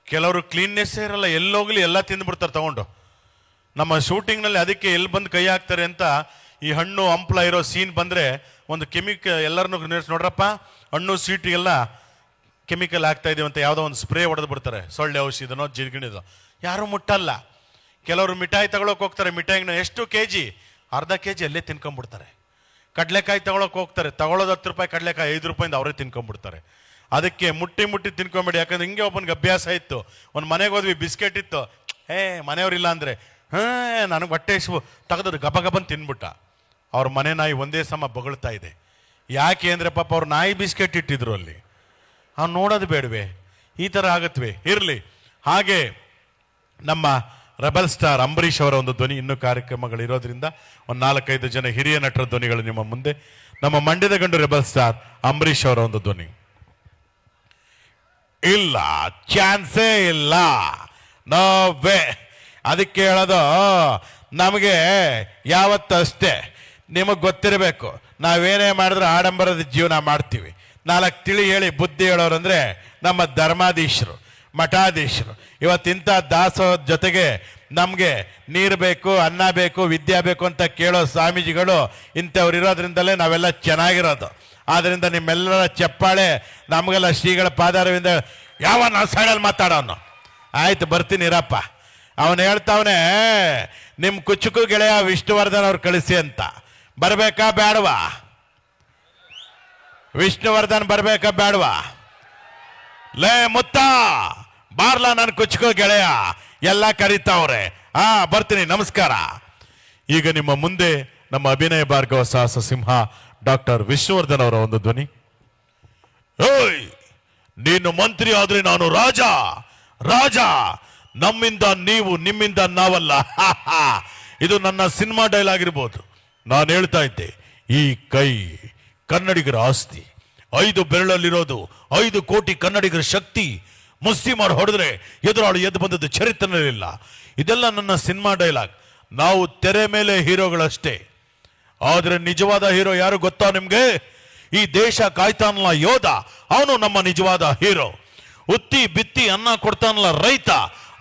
ಕೆಲವರು ಕ್ಲೀನ್ನೆಸ್ಸೇ ಇರಲ್ಲ, ಎಲ್ಲೋಗ್ಲಿ ಎಲ್ಲ ತಿಂದುಬಿಡ್ತಾರೆ ತಗೊಂಡು. ನಮ್ಮ ಶೂಟಿಂಗ್ನಲ್ಲಿ ಅದಕ್ಕೆ ಎಲ್ಲಿ ಬಂದು ಕೈ ಹಾಕ್ತಾರೆ ಅಂತ, ಈ ಹಣ್ಣು ಹಂಪ್ಲ ಇರೋ ಸೀನ್ ಬಂದರೆ ಒಂದು ಎಲ್ಲರನ್ನೂ ನೋಡ್ರಪ್ಪ, ಹಣ್ಣು ಸ್ವೀಟಿಗೆಲ್ಲ ಕೆಮಿಕಲ್ ಹಾಕ್ತಾ ಇದೀವಿ ಅಂತ ಯಾವುದೋ ಒಂದು ಸ್ಪ್ರೇ ಹೊಡೆದು ಬಿಡ್ತಾರೆ. ಸೊಳ್ಳೆ ಔಷಧಿನೋ ಜಿಗಿಣಿದೋ ಯಾರೂ ಮುಟ್ಟಲ್ಲ. ಕೆಲವರು ಮಿಠಾಯಿ ತಗೊಳಕ್ಕೆ ಹೋಗ್ತಾರೆ, ಮಿಠಾಯಿನ ಎಷ್ಟು kg, ಅರ್ಧ kg ಅಲ್ಲೇ ತಿನ್ಕೊಂಡ್ಬಿಡ್ತಾರೆ. ಕಡಲೆಕಾಯಿ ತಗೊಳಕ್ಕೆ ಹೋಗ್ತಾರೆ, ತಗೊಳ್ಳೋದು 10 ರೂಪಾಯಿ, ಕಡಲೆಕಾಯಿ 5 ರೂಪಾಯಿಂದ ಅವರೇ ತಿನ್ಕೊಂಡ್ಬಿಡ್ತಾರೆ. ಅದಕ್ಕೆ ಮುಟ್ಟಿ ತಿನ್ಕೊಂಬೇಡಿ. ಯಾಕಂದ್ರೆ ಹಿಂಗೆ ಒಬ್ಬನಿಗೆ ಅಭ್ಯಾಸ ಇತ್ತು. ಒಂದು ಮನೆಗೆ ಹೋದ್ವಿ, ಬಿಸ್ಕೆಟ್ ಇತ್ತು, ಮನೆಯವ್ರಿಲ್ಲ ಅಂದರೆ ನನಗೆ ಹೊಟ್ಟೆ ತೆಗೆದು ಗಬ ಗಬನ್ ತಿನ್ಬಿಟ್ಟ. ಅವ್ರ ಮನೆ ನಾಯಿ ಒಂದೇ ಸಮ ಬೊಗಳ್ತಾ ಇದೆ. ಯಾಕೆ ಅಂದರೆ ಪಾಪ ಅವ್ರು ನಾಯಿ ಬಿಸ್ಕೆಟ್ ಇಟ್ಟಿದ್ರು ಅಲ್ಲಿ, ಅವ್ನು ನೋಡೋದು ಬೇಡವೆ? ಈ ಥರ ಆಗತ್ವೆ. ಇರಲಿ. ಹಾಗೆ ನಮ್ಮ ರೆಬಲ್ ಸ್ಟಾರ್ ಅಂಬರೀಷ್ ಅವರ ಒಂದು ಧ್ವನಿ, ಇನ್ನೂ ಕಾರ್ಯಕ್ರಮಗಳಿರೋದ್ರಿಂದ ಒಂದು 4-5 ಜನ ಹಿರಿಯ ನಟರ ಧ್ವನಿಗಳು ನಿಮ್ಮ ಮುಂದೆ. ನಮ್ಮ ಮಂಡ್ಯದ ಗಂಡು ರೆಬಲ್ ಸ್ಟಾರ್ ಅಂಬರೀಷ್ ಅವರ ಒಂದು ಧ್ವನಿ. ಇಲ್ಲ, ಚಾನ್ಸೇ ಇಲ್ಲ, ನೋ ವೇ. ಅದಕ್ಕೆ ಹೇಳೋದು, ನಮಗೆ ಯಾವತ್ತೂ ಅಷ್ಟೇ, ನಿಮಗೆ ಗೊತ್ತಿರಬೇಕು, ನಾವೇನೇ ಮಾಡಿದ್ರೆ ಆಡಂಬರದ ಜೀವನ ಮಾಡ್ತೀವಿ. 4 ತಿಳಿ ಹೇಳಿ ಬುದ್ಧಿ ಹೇಳೋರಂದ್ರೆ ನಮ್ಮ ಧರ್ಮಾಧೀಶರು, ಮಠಾಧೀಶರು. ಇವತ್ತಿಂಥ ದಾಸೋಹದ ಜೊತೆಗೆ ನಮಗೆ ನೀರು ಬೇಕು, ಅನ್ನ ಬೇಕು, ವಿದ್ಯೆ ಬೇಕು ಅಂತ ಕೇಳೋ ಸ್ವಾಮೀಜಿಗಳು ಇಂಥವ್ರು ಇರೋದ್ರಿಂದಲೇ ನಾವೆಲ್ಲ ಚೆನ್ನಾಗಿರೋದು. ಆದ್ದರಿಂದ ನಿಮ್ಮೆಲ್ಲರ ಚಪ್ಪಾಳೆ ನಮಗೆಲ್ಲ ಶ್ರೀಗಳ ಪಾದಾರವಿಂದ. ಯಾವ ಸೈಡಲ್ಲಿ ಮಾತಾಡೋನು? ಆಯ್ತು, ಬರ್ತೀನಿ ಇರಪ್ಪ. ಅವನು ಹೇಳ್ತಾವನೆ, ನಿಮ್ಮ ಕುಚುಕು ಗೆಳೆಯ ವಿಷ್ಣುವರ್ಧನ್ ಅವ್ರು ಕಳಿಸಿ ಅಂತ. ಬರ್ಬೇಕಾ ಬೇಡವಾ? ವಿಷ್ಣುವರ್ಧನ್ ಬರ್ಬೇಕಾ ಬೇಡವಾ? ಲೇ ಮುತ್ತ, ಬಾರ್ಲಾ ನನ್ನ ಕುಚುಕು ಗೆಳೆಯ, ಎಲ್ಲ ಕರೀತಾವ್ರೆ. ಬರ್ತೀನಿ, ನಮಸ್ಕಾರ. ಈಗ ನಿಮ್ಮ ಮುಂದೆ ನಮ್ಮ ಅಭಿನಯ ಭಾರ್ಗವ ಸಾಹಸ ಸಿಂಹ ಡಾಕ್ಟರ್ ವಿಷ್ಣುವರ್ಧನ್ ಅವರ ಒಂದು ಧ್ವನಿ. ಓಯ್, ನೀನು ಮಂತ್ರಿ ಆದ್ರೆ ನಾನು ರಾಜ, ರಾಜ. ನಮ್ಮಿಂದ ನೀವು, ನಿಮ್ಮಿಂದ ನಾವಲ್ಲ. ಇದು ನನ್ನ ಸಿನಿಮಾ ಡೈಲಾಗ್ ಇರ್ಬೋದು. ನಾನು ಹೇಳ್ತಾ ಇದ್ದೆ, ಈ ಕೈ ಕನ್ನಡಿಗರ ಆಸ್ತಿ, 5 ಬೆರಳಲ್ಲಿರೋದು 5 ಕೋಟಿ ಕನ್ನಡಿಗರ ಶಕ್ತಿ. ಮುಸ್ಲಿಮರು ಹೊಡೆದ್ರೆ ಎದುರಾಳು ಎದ್ದು ಬಂದದ್ದು ಚರಿತ್ರೆಯಲ್ಲಿಲ್ಲ. ಇದೆಲ್ಲ ನನ್ನ ಸಿನಿಮಾ ಡೈಲಾಗ್. ನಾವು ತೆರೆ ಮೇಲೆ ಹೀರೋಗಳಷ್ಟೇ, ಆದ್ರೆ ನಿಜವಾದ ಹೀರೋ ಯಾರು ಗೊತ್ತಾ ನಿಮ್ಗೆ? ಈ ದೇಶ ಕಾಯ್ತಾನಲ್ಲ ಯೋಧ, ಅವನು ನಮ್ಮ ನಿಜವಾದ ಹೀರೋ. ಉತ್ತಿ ಬಿತ್ತಿ ಅನ್ನ ಕೊಡ್ತಾನಲ್ಲ ರೈತ,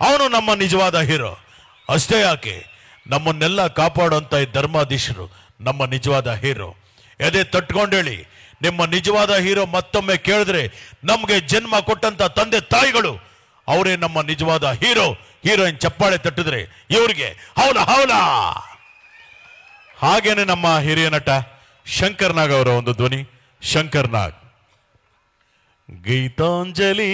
ಅವನು ನಮ್ಮ ನಿಜವಾದ ಹೀರೋ. ಅಷ್ಟೇ ಯಾಕೆ, ನಮ್ಮನ್ನೆಲ್ಲ ಕಾಪಾಡುವಂತ ಈ ಧರ್ಮಾಧೀಶರು ನಮ್ಮ ನಿಜವಾದ ಹೀರೋ. ಎದೆ ತಟ್ಕೊಂಡೇಳಿ, ನಿಮ್ಮ ನಿಜವಾದ ಹೀರೋ ಮತ್ತೊಮ್ಮೆ ಕೇಳಿದ್ರೆ ನಮ್ಗೆ ಜನ್ಮ ಕೊಟ್ಟಂತ ತಂದೆ ತಾಯಿಗಳು, ಅವರೇ ನಮ್ಮ ನಿಜವಾದ ಹೀರೋ. ಹೀರೋಯಿನ್ ಚಪ್ಪಾಳೆ ತಟ್ಟಿದ್ರೆ ಇವ್ರಿಗೆ ಹೌಲ ಹೌಲ. ಹಾಗೇನೆ ನಮ್ಮ ಹಿರಿಯ ನಟ ಶಂಕರ್ ನಾಗ್ ಅವರ ಒಂದು ಧ್ವನಿ. ಶಂಕರ್ ನಾಗ್. ಗೀತಾಂಜಲಿ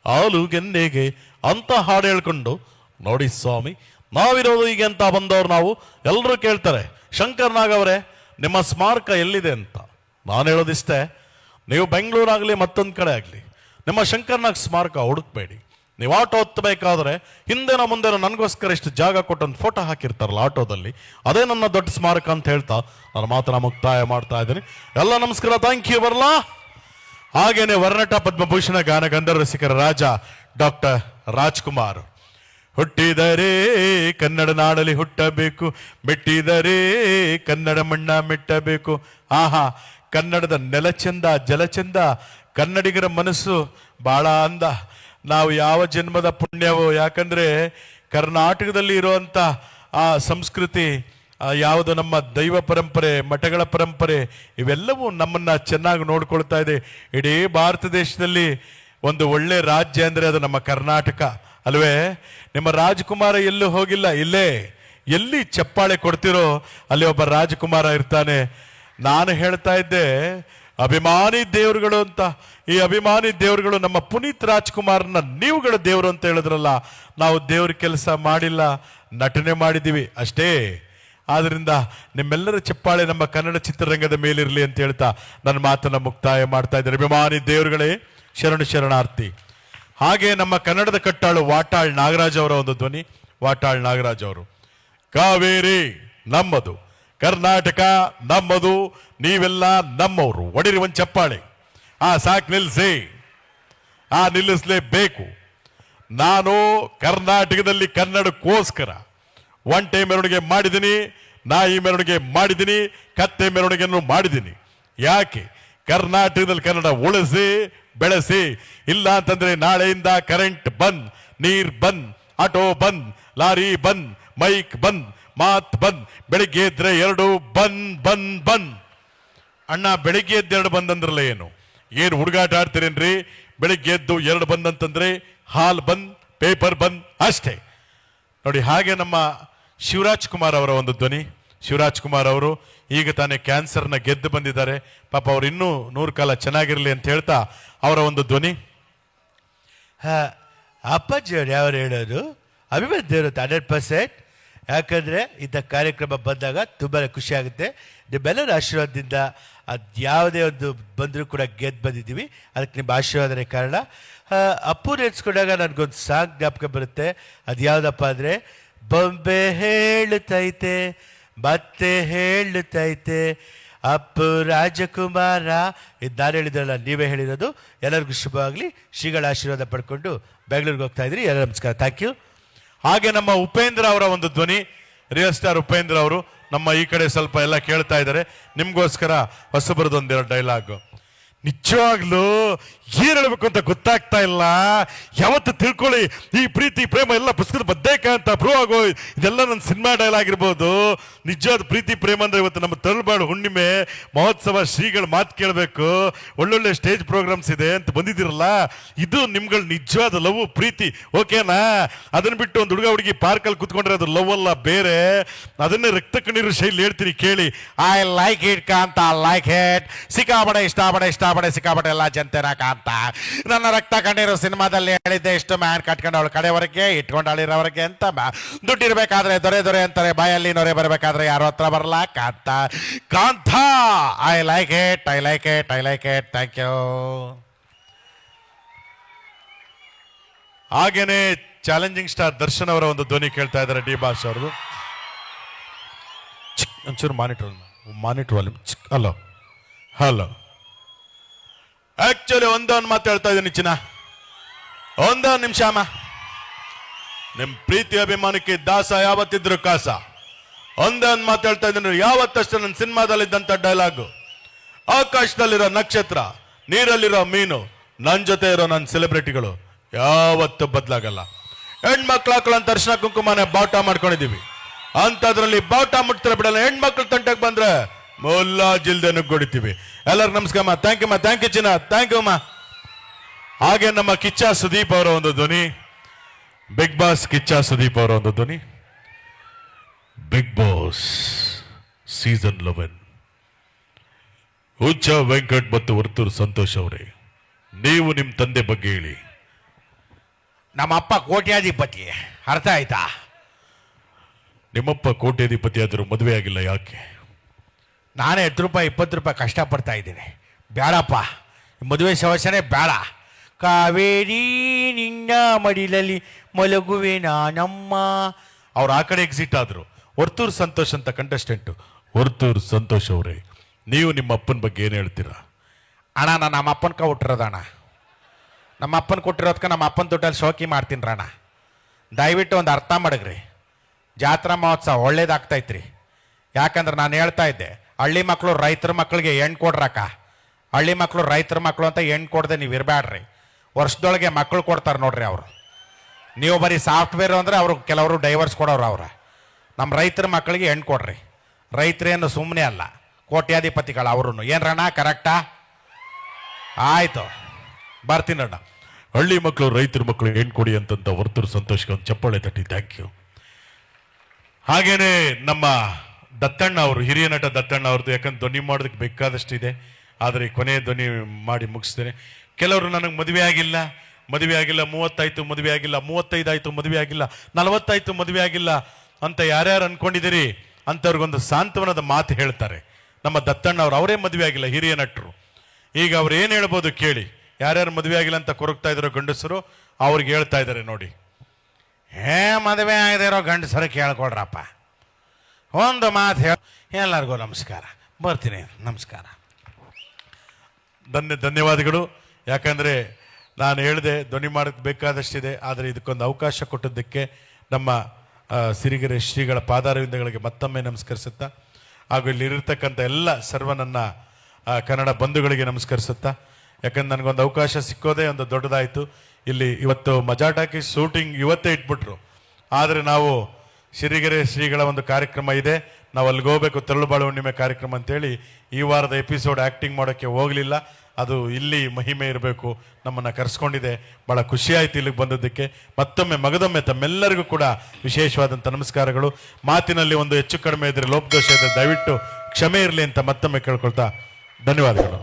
ಆಲೂಗೆನ್ನೆಗೆ ಅಂತ ಹಾಡು ಹೇಳ್ಕೊಂಡು, ನೋಡಿ ಸ್ವಾಮಿ, ನಾವಿರೋದು ಈಗ ಅಂತ ಬಂದವ್ರು ನಾವು. ಎಲ್ಲರೂ ಕೇಳ್ತಾರೆ, ಶಂಕರ್ ನಾಗ್ ಅವರೇ ನಿಮ್ಮ ಸ್ಮಾರಕ ಎಲ್ಲಿದೆ ಅಂತ. ನಾನು ಹೇಳೋದಿಷ್ಟೇ, ನೀವು ಬೆಂಗಳೂರಾಗಲಿ ಮತ್ತೊಂದು ಕಡೆ ಆಗಲಿ ನಿಮ್ಮ ಶಂಕರ್ ನಾಗ್ ಸ್ಮಾರಕ ಹುಡುಕ್ಬೇಡಿ. ನೀವು ಆಟೋ ಹತ್ತಬೇಕಾದ್ರೆ ಹಿಂದೆನ ಮುಂದೆನೋ ನನಗೋಸ್ಕರ ಇಷ್ಟು ಜಾಗ ಕೊಟ್ಟೊಂದು ಫೋಟೋ ಹಾಕಿರ್ತಾರಲ್ಲ ಆಟೋದಲ್ಲಿ, ಅದೇ ನನ್ನ ದೊಡ್ಡ ಸ್ಮಾರಕ ಅಂತ ಹೇಳ್ತಾ ನಾನು ಮಾತನ್ನ ಮುಕ್ತಾಯ ಮಾಡ್ತಾ ಇದ್ದೀನಿ. ಎಲ್ಲ ನಮಸ್ಕಾರ, ಥ್ಯಾಂಕ್ ಯು, ಬರಲಾ. ಹಾಗೇನೆ ವರ್ಣಟ ಪದ್ಮಭೂಷಣ ಗಾನ ಗಂಧರ್ವ ರಸಿಕರ ರಾಜ ಡಾಕ್ಟರ್ ರಾಜ್ಕುಮಾರ್. ಹುಟ್ಟಿದರೆ ಕನ್ನಡ ನಾಡಲಿ ಹುಟ್ಟಬೇಕು, ಮೆಟ್ಟಿದರೆ ಕನ್ನಡ ಮಣ್ಣ ಮೆಟ್ಟಬೇಕು. ಆಹಾ, ಕನ್ನಡದ ನೆಲ ಚಂದ, ಜಲ ಚಂದ, ಕನ್ನಡಿಗರ ಮನಸ್ಸು ಬಹಳ ಅಂದ. ನಾವು ಯಾವ ಜನ್ಮದ ಪುಣ್ಯವೋ, ಯಾಕಂದ್ರೆ ಕರ್ನಾಟಕದಲ್ಲಿ ಇರುವಂತ ಆ ಸಂಸ್ಕೃತಿ, ಯಾವುದು ನಮ್ಮ ದೈವ ಪರಂಪರೆ, ಮಠಗಳ ಪರಂಪರೆ, ಇವೆಲ್ಲವೂ ನಮ್ಮನ್ನ ಚೆನ್ನಾಗಿ ನೋಡ್ಕೊಳ್ತಾ ಇದೆ. ಇಡೀ ಭಾರತ ದೇಶದಲ್ಲಿ ಒಂದು ಒಳ್ಳೆ ರಾಜ್ಯ ಅಂದ್ರೆ ಅದು ನಮ್ಮ ಕರ್ನಾಟಕ ಅಲ್ವೇ? ನಿಮ್ಮ ರಾಜಕುಮಾರ ಎಲ್ಲೂ ಹೋಗಿಲ್ಲ, ಇಲ್ಲೇ ಎಲ್ಲಿ ಚಪ್ಪಾಳೆ ಕೊಡ್ತಿರೋ ಅಲ್ಲಿ ಒಬ್ಬ ರಾಜಕುಮಾರ ಇರ್ತಾನೆ. ನಾನು ಹೇಳ್ತಾ ಇದ್ದೆ ಅಭಿಮಾನಿ ದೇವರುಗಳು ಅಂತ. ಈ ಅಭಿಮಾನಿ ದೇವರುಗಳು ನಮ್ಮ ಪುನೀತ್ ರಾಜ್ಕುಮಾರ್ನ ನೀವುಗಳ ದೇವರು ಅಂತ ಹೇಳಿದ್ರಲ್ಲ. ನಾವು ದೇವ್ರ ಕೆಲಸ ಮಾಡಿಲ್ಲ, ನಟನೆ ಮಾಡಿದ್ದೀವಿ ಅಷ್ಟೇ. ಆದ್ರಿಂದ ನಿಮ್ಮೆಲ್ಲರ ಚಪ್ಪಾಳೆ ನಮ್ಮ ಕನ್ನಡ ಚಿತ್ರರಂಗದ ಮೇಲಿರಲಿ ಅಂತ ಹೇಳ್ತಾ ನನ್ನ ಮಾತನ್ನ ಮುಕ್ತಾಯ ಮಾಡ್ತಾ ಇದ್ದೇನೆ. ಅಭಿಮಾನಿ ದೇವರುಗಳೇ ಶರಣು ಶರಣಾರ್ಥಿ. ಹಾಗೆ ನಮ್ಮ ಕನ್ನಡದ ಕಟ್ಟಾಳು ವಾಟಾಳ್ ನಾಗರಾಜ್ ಅವರ ಒಂದು ಧ್ವನಿ. ವಾಟಾಳ್ ನಾಗರಾಜ್ ಅವರು, ಕಾವೇರಿ ನಮ್ಮದು, ಕರ್ನಾಟಕ ನಮ್ಮದು, ನೀವೆಲ್ಲ ನಮ್ಮವರು. ಒಡಿರಿ ಒಂದು ಚಪ್ಪಾಳೆ. ಸಾಕು, ನಿಲ್ಲಿಸಿ. ನಿಲ್ಲಿಸಲೇಬೇಕು. ನಾನು ಕರ್ನಾಟಕದಲ್ಲಿ ಕನ್ನಡಕ್ಕೋಸ್ಕರ ಒಂಟೆ ಮೆರವಣಿಗೆ ಮಾಡಿದ್ದೀನಿ, ನಾಯಿ ಮೆರವಣಿಗೆ ಮಾಡಿದ್ದೀನಿ, ಕತ್ತೆ ಮೆರವಣಿಗೆಯನ್ನು ಮಾಡಿದ್ದೀನಿ. ಯಾಕೆ? ಕರ್ನಾಟಕದಲ್ಲಿ ಕನ್ನಡ ಉಳಿಸಿ ಬೆಳೆಸಿ. ಇಲ್ಲ ಅಂತಂದ್ರೆ ನಾಳೆಯಿಂದ ಕರೆಂಟ್ ಬಂದ್, ನೀರ್ ಬಂದ್, ಆಟೋ ಬಂದ್, ಲಾರಿ ಬಂದ್, ಮೈಕ್ ಬಂದ್, ಮಾತ್ ಬಂದ್. ಬೆಳಿಗ್ಗೆ ಎದ್ರೆ 2 ಬಂದ್ ಬಂದ್ ಬಂದ್. ಅಣ್ಣ, ಬೆಳಿಗ್ಗೆ ಎದ್ದು 2 ಬಂದ್ ಅಂದ್ರಲ್ಲ ಏನು ಹುಡುಗಾಟ ಆಡ್ತೀರೇನ್ರಿ? ಬೆಳಿಗ್ಗೆ ಎದ್ದು 2 ಬಂದ್ ಅಂತಂದ್ರೆ ಹಾಲ್ ಬಂದ್, ಪೇಪರ್ ಬಂದ್ ಅಷ್ಟೇ ನೋಡಿ. ಹಾಗೆ ನಮ್ಮ ಶಿವರಾಜ್ ಕುಮಾರ್ ಅವರ ಒಂದು ಧ್ವನಿ. ಶಿವರಾಜ್ ಕುಮಾರ್ ಅವರು ಈಗ ತಾನೇ ಕ್ಯಾನ್ಸರ್ನ ಗೆದ್ದು ಬಂದಿದ್ದಾರೆ. ಪಾಪ ಅವ್ರು ಇನ್ನೂ 100 ಕಾಲ ಚೆನ್ನಾಗಿರ್ಲಿ ಅಂತ ಹೇಳ್ತಾ ಅವರ ಒಂದು ಧ್ವನಿ. ಅಪ್ಪಾಜಿಯವ್ರು ಯಾರು ಹೇಳೋದು? ಅಭಿಮಾನಿ ದೇವರು 100%. ಯಾಕಂದರೆ ಇಂಥ ಕಾರ್ಯಕ್ರಮ ಬಂದಾಗ ತುಂಬ ಖುಷಿ ಆಗುತ್ತೆ. ನಿಮ್ಮೆಲ್ಲರ ಆಶೀರ್ವಾದದಿಂದ ಅದು ಯಾವುದೇ ಒಂದು ಬಂದರೂ ಕೂಡ ಗೆದ್ದು ಬಂದಿದ್ದೀವಿ. ಅದಕ್ಕೆ ನಿಮ್ಮ ಆಶೀರ್ವಾದನೇ ಕಾರಣ. ಅಪ್ಪು ನೆನೆಸ್ಕೊಂಡಾಗ ನನಗೊಂದು ಸಾಂಗ್ ಜ್ಞಾಪಕ ಬರುತ್ತೆ. ಅದು ಯಾವುದಪ್ಪ ಅಂದರೆ, ಬೊಂಬೆ ಹೇಳುತ್ತೈತೆ ಮತ್ತೆ ಹೇಳುತ್ತೈತೆ ಅಪ್ಪು ರಾಜಕುಮಾರ. ಇದು ನಾನು ಹೇಳಿದ್ರಲ್ಲ, ನೀವೇ ಹೇಳಿರೋದು. ಎಲ್ಲರಿಗೂ ಶುಭವಾಗಲಿ. ಶ್ರೀಗಳ ಆಶೀರ್ವಾದ ಪಡ್ಕೊಂಡು ಬೆಂಗಳೂರಿಗೆ ಹೋಗ್ತಾ ಇದ್ರಿ. ಎಲ್ಲ ನಮಸ್ಕಾರ, ಥ್ಯಾಂಕ್ ಯು. ಹಾಗೆ ನಮ್ಮ ಉಪೇಂದ್ರ ಅವರ ಒಂದು ಧ್ವನಿ, ರಿಯಲ್ ಸ್ಟಾರ್ ಉಪೇಂದ್ರ ಅವರು ನಮ್ಮ ಈ ಕಡೆ ಸ್ವಲ್ಪ ಎಲ್ಲ ಕೇಳ್ತಾ ಇದ್ದಾರೆ. ನಿಮಗೋಸ್ಕರ ಹೊಸಬರದೊಂದೆರಡು ಒಂದೆರಡು ಡೈಲಾಗು. ನಿಜವಾಗ್ಲೂ ಏನ್ ಹೇಳ್ಬೇಕು ಅಂತ ಗೊತ್ತಾಗ್ತಾ ಇಲ್ಲ. ಯಾವತ್ತು ತಿಳ್ಕೊಳ್ಳಿ, ಈ ಪ್ರೀತಿ ಪ್ರೇಮ ಎಲ್ಲ ಪುಸ್ತಕದ ಬದ್ದೇಕ ಅಂತ ಪ್ರೂವ್ ಆಗೋ ಇದೆಲ್ಲ ನನ್ನ ಸಿನಿಮಾ ಡೈಲಾಗ್ ಇರ್ಬೋದು. ನಿಜವಾದ ಪ್ರೀತಿ ಪ್ರೇಮ ಅಂದ್ರೆ ಇವತ್ತು ನಮ್ಮ ತರಳುಬಾಳು ಹುಣ್ಣಿಮೆ ಮಹೋತ್ಸವ ಶ್ರೀಗಳ ಮಾತು ಕೇಳಬೇಕು, ಒಳ್ಳೊಳ್ಳೆ ಸ್ಟೇಜ್ ಪ್ರೋಗ್ರಾಮ್ಸ್ ಇದೆ ಅಂತ ಬಂದಿದ್ದೀರಲ್ಲ, ಇದು ನಿಮ್ಗಳ ನಿಜವಾದ ಲವ್ ಪ್ರೀತಿ. ಓಕೆನಾ? ಅದನ್ನ ಬಿಟ್ಟು ಒಂದು ಹುಡುಗ ಹುಡುಗಿ ಪಾರ್ಕಲ್ಲಿ ಕುತ್ಕೊಂಡ್ರೆ ಅದು ಲವ್ ಅಲ್ಲ, ಬೇರೆ. ಅದನ್ನೇ ರಕ್ತ ಕಣ್ಣೀರು ಶೈಲಿ ಹೇಳ್ತೀನಿ ಕೇಳಿ. I like it Kantha, like it. ಸಿಕ್ಕಾಪಡೆ ಇಷ್ಟಪಡೆ ಸಿಕ್ಕಾಪಡೆ ಎಲ್ಲ ಜನತೆನ ಕಾಂತ. ನನ್ನ ರಕ್ತ ಕಣ್ಣೀರು ಸಿನಿಮಾದಲ್ಲಿ ಹೇಳಿದ್ದೆ, ಇಷ್ಟು ಮ್ಯಾನ್ ಕಟ್ಕೊಂಡು ಅವಳ ಕಡೆವರೆಗೆ ಇಟ್ಕೊಂಡು ಅಳಿರೋವರೆಗೆ ಅಂತ. ದುಡ್ಡಿರ್ಬೇಕಾದ್ರೆ ದೊರೆ ಅಂತಾರೆ, ಬಾಯಲ್ಲಿ ನೊರೆ ಬರಬೇಕಾದ್ರೆ ಯಾರು ಹತ್ರ ಬರಲ್ಲ. Kantha I like it. Thank you. ಹಾಗೇನೆ ಚಾಲೆಂಜಿಂಗ್ ಸ್ಟಾರ್ ದರ್ಶನ್ ಅವರ ಒಂದು ಧ್ವನಿ ಕೇಳ್ತಾ ಇದ್ದಾರೆ, ಡಿ ಬಾಸ್ ಅವ್ರದ್ದು. ಒಂಚೂರು ಮಾನಿಟರ್ ವಾಲ್ಯೂಮ್. ಹಲೋ. ಆಕ್ಚುಲಿ ಒಂದೊಂದು ಮಾತು ಹೇಳ್ತಾ ಇದ್ದೀನಿ ಚಿನ್ನ, ಒಂದೊಂದು ನಿಮಿಷ ಅಮ್ಮ. ನಿಮ್ ಪ್ರೀತಿ ಅಭಿಮಾನಕ್ಕೆ ದಾಸ ಯಾವತ್ತಿದ್ರು ಕಾಸ. ಒಂದೊಂದು ಮಾತು ಹೇಳ್ತಾ ಇದ್ದೀನಿ, ಯಾವತ್ತಷ್ಟು ನನ್ನ ಸಿನಿಮಾದಲ್ಲಿದ್ದಂಥ ಡೈಲಾಗು, ಆಕಾಶದಲ್ಲಿರೋ ನಕ್ಷತ್ರ, ನೀರಲ್ಲಿರೋ ಮೀನು, ನನ್ನ ಜೊತೆ ಇರೋ ನನ್ನ ಸೆಲೆಬ್ರಿಟಿಗಳು ಯಾವತ್ತೂ ಬದಲಾಗಲ್ಲ. ಹೆಣ್ಮಕ್ಳು ಹಾಕೊಳ್ಳೋ ಅರ್ಶಿನ ಕುಂಕುಮನೆ ಬಾವುಟ ಮಾಡ್ಕೊಂಡಿದೀವಿ. ಅಂಥದ್ರಲ್ಲಿ ಬಾವುಟ ಮುಟ್ತಾರೆ ಬಿಡಲ್ಲ. ಹೆಣ್ಮಕ್ಳು ತಂಟಕ್ಕೆ ಬಂದ್ರೆ ಮುಲ್ಲಾಜಿಲ್ದೆ ನುಗ್ಗೊಡಿತೀವಿ. ಎಲ್ಲರಿಗೂ ನಮಸ್ಕಾರ. ಥ್ಯಾಂಕ್ ಯು ಚಿನ್ನ, ಥ್ಯಾಂಕ್ ಯು ಅಮ್ಮ. ಹಾಗೆ ನಮ್ಮ ಕಿಚ್ಚ ಸುದೀಪ್ ಅವರ ಒಂದು ಧ್ವನಿ, ಬಿಗ್ ಬಾಸ್ ಕಿಚ್ಚ ಸುದೀಪ್ ಅವರ ಒಂದು ಧ್ವನಿ. Bigg Boss season 11. ಹುಚ್ಚ ವೆಂಕಟ್ ಮತ್ತು ವರ್ತೂರು ಸಂತೋಷ್ ಅವರೇ, ನೀವು ನಿಮ್ಮ ತಂದೆ ಬಗ್ಗೆ ಹೇಳಿ. ನಮ್ಮಪ್ಪ ಕೋಟ್ಯಾಧಿಪತಿ, ಅರ್ಥ ಆಯ್ತಾ? ನಿಮ್ಮಪ್ಪ ಕೋಟ್ಯಾಧಿಪತಿ ಆದರೂ ಮದುವೆ ಆಗಿಲ್ಲ, ಯಾಕೆ? ನಾನೇ 10 ರೂಪಾಯಿ 20 ರೂಪಾಯಿ ಕಷ್ಟಪಡ್ತಾ ಇದ್ದೀನಿ. ಬೇಡಪ್ಪ, ಮದುವೆ ಸಮಸ್ಯೆನೇ ಬೇಡ. ಕಾವೇರಿ ನಿನ್ನ ಮಡಿಲಲ್ಲಿ ಮಲಗುವೆ ನಾನಮ್ಮ. ಅವ್ರು ಆ ಕಡೆ ಎಕ್ಸಿಟ್ ಆದ್ರು. ವರ್ತೂರು ಸಂತೋಷ್ ಅಂತ ಕಂಟೆಸ್ಟೆಂಟು. ವರ್ತೂರು ಸಂತೋಷ್ ಅವರೇ, ನೀವು ನಿಮ್ಮ ಅಪ್ಪನ ಬಗ್ಗೆ ಏನು ಹೇಳ್ತೀರಾ? ಅಣ್ಣ, ನಾನು ನಮ್ಮ ಅಪ್ಪನ ಕೊಟ್ಟಿರೋದಣ್ಣ. ನಮ್ಮ ಅಪ್ಪನ ಕೊಟ್ಟಿರೋದಕ್ಕೆ ನಮ್ಮ ಅಪ್ಪನ ದುಡ್ಡಲ್ಲಿ ಶೋಕಿ ಮಾಡ್ತೀನಿ ಅಣ್ಣ. ದಯವಿಟ್ಟು ಒಂದು ಅರ್ಥ ಮಾಡಗ್ರಿ. ಜಾತ್ರಾ ಮಹೋತ್ಸವ ಒಳ್ಳೇದಾಗ್ತೈತ್ರಿ. ಯಾಕಂದ್ರೆ ನಾನು ಹೇಳ್ತಾ ಇದ್ದೆ, ಹಳ್ಳಿ ಮಕ್ಕಳು ರೈತರ ಮಕ್ಕಳಿಗೆ ಹೆಣ್ಣು ಕೊಡ್ರಕ್ಕ. ಹಳ್ಳಿ ಮಕ್ಕಳು ರೈತರ ಮಕ್ಕಳು ಅಂತ ಹೆಣ್ಣು ಕೊಡದೆ ನೀವು ಇರಬೇಡ್ರಿ. ವರ್ಷದೊಳಗೆ ಮಕ್ಕಳು ಕೊಡ್ತಾರೆ ನೋಡ್ರಿ ಅವರು. ನೀವು ಬರೀ ಸಾಫ್ಟ್ವೇರ್ ಅಂದರೆ ಅವರು ಕೆಲವರು ಡೈವರ್ಸ್ ಕೊಡೋರು. ನಮ್ಮ ರೈತರ ಮಕ್ಕಳಿಗೆ ಹೆಣ್ಣು ಕೊಡ್ರಿ. ರೈತರೇನು ಸುಮ್ಮನೆ ಅಲ್ಲ, ಕೋಟ್ಯಾಧಿಪತಿಗಳು ಅವರು. ಏನ್ರಣ್ಣ, ಕರೆಕ್ಟಾ? ಆಯಿತು, ಬರ್ತೀನಣ್ಣ. ಹಳ್ಳಿ ಮಕ್ಕಳು ರೈತರ ಮಕ್ಕಳು ಹೆಣ್ಣು ಕೊಡಿ ಅಂತಂತ ವರ್ತೂರು ಸಂತೋಷ್ಗೆ ಒಂದು ಚಪ್ಪಾಳೆ ತಟ್ಟಿ ಥ್ಯಾಂಕ್ ಯು. ಹಾಗೇನೆ ನಮ್ಮ ದತ್ತಣ್ಣ ಅವರು, ಹಿರಿಯ ನಟ ದತ್ತಣ್ಣ ಅವ್ರದ್ದು. ಯಾಕಂದ್ರೆ ಧ್ವನಿ ಮಾಡೋದಕ್ಕೆ ಬೇಕಾದಷ್ಟು ಇದೆ, ಆದರೆ ಕೊನೆಯ ಧ್ವನಿ ಮಾಡಿ ಮುಗಿಸ್ತೇನೆ. ಕೆಲವರು ನನಗೆ ಮದುವೆ ಆಗಿಲ್ಲ 30 ಆಯಿತು ಮದುವೆ ಆಗಿಲ್ಲ, 35 ಆಯಿತು ಮದುವೆ ಆಗಿಲ್ಲ, 40 ಆಯಿತು ಮದುವೆ ಆಗಿಲ್ಲ ಅಂತ ಯಾರ್ಯಾರು ಅನ್ಕೊಂಡಿದ್ದೀರಿ ಅಂಥವ್ರಿಗೊಂದು ಸಾಂತ್ವನದ ಮಾತು ಹೇಳ್ತಾರೆ ನಮ್ಮ ದತ್ತಣ್ಣ ಅವರು. ಅವರೇ ಮದುವೆ ಆಗಿಲ್ಲ, ಹಿರಿಯ ನಟರು. ಈಗ ಅವ್ರು ಏನು ಹೇಳ್ಬೋದು ಕೇಳಿ. ಯಾರ್ಯಾರು ಮದುವೆ ಆಗಿಲ್ಲ ಅಂತ ಕೊರಗ್ತಾ ಇದ್ದಾರೋ ಗಂಡಸರು, ಅವ್ರಿಗೆ ಹೇಳ್ತಾ ಇದ್ದಾರೆ ನೋಡಿ. ಮದುವೆ ಆಗದೆ ಇರೋ ಗಂಡಸರು ಕೇಳ್ಕೊಳ್ರಪ್ಪ, ಒಂದು ಮಾತು ಹೇಳ. ಎಲ್ಲರಿಗೂ ನಮಸ್ಕಾರ, ಬರ್ತೀನಿ. ನಮಸ್ಕಾರ, ಧನ್ಯವಾದಗಳು. ಯಾಕಂದರೆ ನಾನು ಹೇಳಿದೆ ಧ್ವನಿ ಮಾಡೋಕ್ಕೆ ಬೇಕಾದಷ್ಟಿದೆ, ಆದರೆ ಇದಕ್ಕೊಂದು ಅವಕಾಶ ಕೊಟ್ಟದ್ದಕ್ಕೆ ನಮ್ಮ ಸಿರಿಗೆರೆ ಶ್ರೀಗಳ ಪಾದಾರವಿಂದಗಳಿಗೆ ಮತ್ತೊಮ್ಮೆ ನಮಸ್ಕರಿಸುತ್ತಾ, ಹಾಗೂ ಇಲ್ಲಿರತಕ್ಕಂಥ ಎಲ್ಲ ಸರ್ವ ನನ್ನ ಕನ್ನಡ ಬಂಧುಗಳಿಗೆ ನಮಸ್ಕರಿಸುತ್ತಾ. ಯಾಕಂದ್ರೆ ನನಗೊಂದು ಅವಕಾಶ ಸಿಕ್ಕೋದೇ ಒಂದು ದೊಡ್ಡದಾಯಿತು. ಇಲ್ಲಿ ಇವತ್ತು ಮಜಾಟಾಕಿ ಶೂಟಿಂಗ್ ಇವತ್ತೇ ಇಟ್ಬಿಟ್ರು, ಆದರೆ ನಾವು ಸಿರಿಗೆರೆ ಶ್ರೀಗಳ ಒಂದು ಕಾರ್ಯಕ್ರಮ ಇದೆ, ನಾವು ಅಲ್ಲಿಗೆ ಹೋಗ್ಬೇಕು, ತರಳುಬಾಳು ಹುಣ್ಣಿಮೆ ಕಾರ್ಯಕ್ರಮ ಅಂತೇಳಿ ಈ ವಾರದ ಎಪಿಸೋಡ್ ಆ್ಯಕ್ಟಿಂಗ್ ಮಾಡೋಕ್ಕೆ ಹೋಗಲಿಲ್ಲ. ಅದು ಇಲ್ಲಿ ಮಹಿಮೆ ಇರಬೇಕು, ನಮ್ಮನ್ನು ಕರೆಸ್ಕೊಂಡಿದೆ. ಭಾಳ ಖುಷಿಯಾಯಿತು ಇಲ್ಲಿಗೆ ಬಂದದ್ದಕ್ಕೆ. ಮತ್ತೊಮ್ಮೆ ಮಗದೊಮ್ಮೆ ತಮ್ಮೆಲ್ಲರಿಗೂ ಕೂಡ ವಿಶೇಷವಾದಂಥ ನಮಸ್ಕಾರಗಳು. ಮಾತಿನಲ್ಲಿ ಒಂದು ಹೆಚ್ಚು ಕಡಿಮೆ ಇದ್ದರೆ ಲೋಪದೋಷ ಇದ್ದರೆ ದಯವಿಟ್ಟು ಕ್ಷಮೆ ಇರಲಿ ಅಂತ ಮತ್ತೊಮ್ಮೆ ಕೇಳ್ಕೊಳ್ತಾ ಧನ್ಯವಾದಗಳು.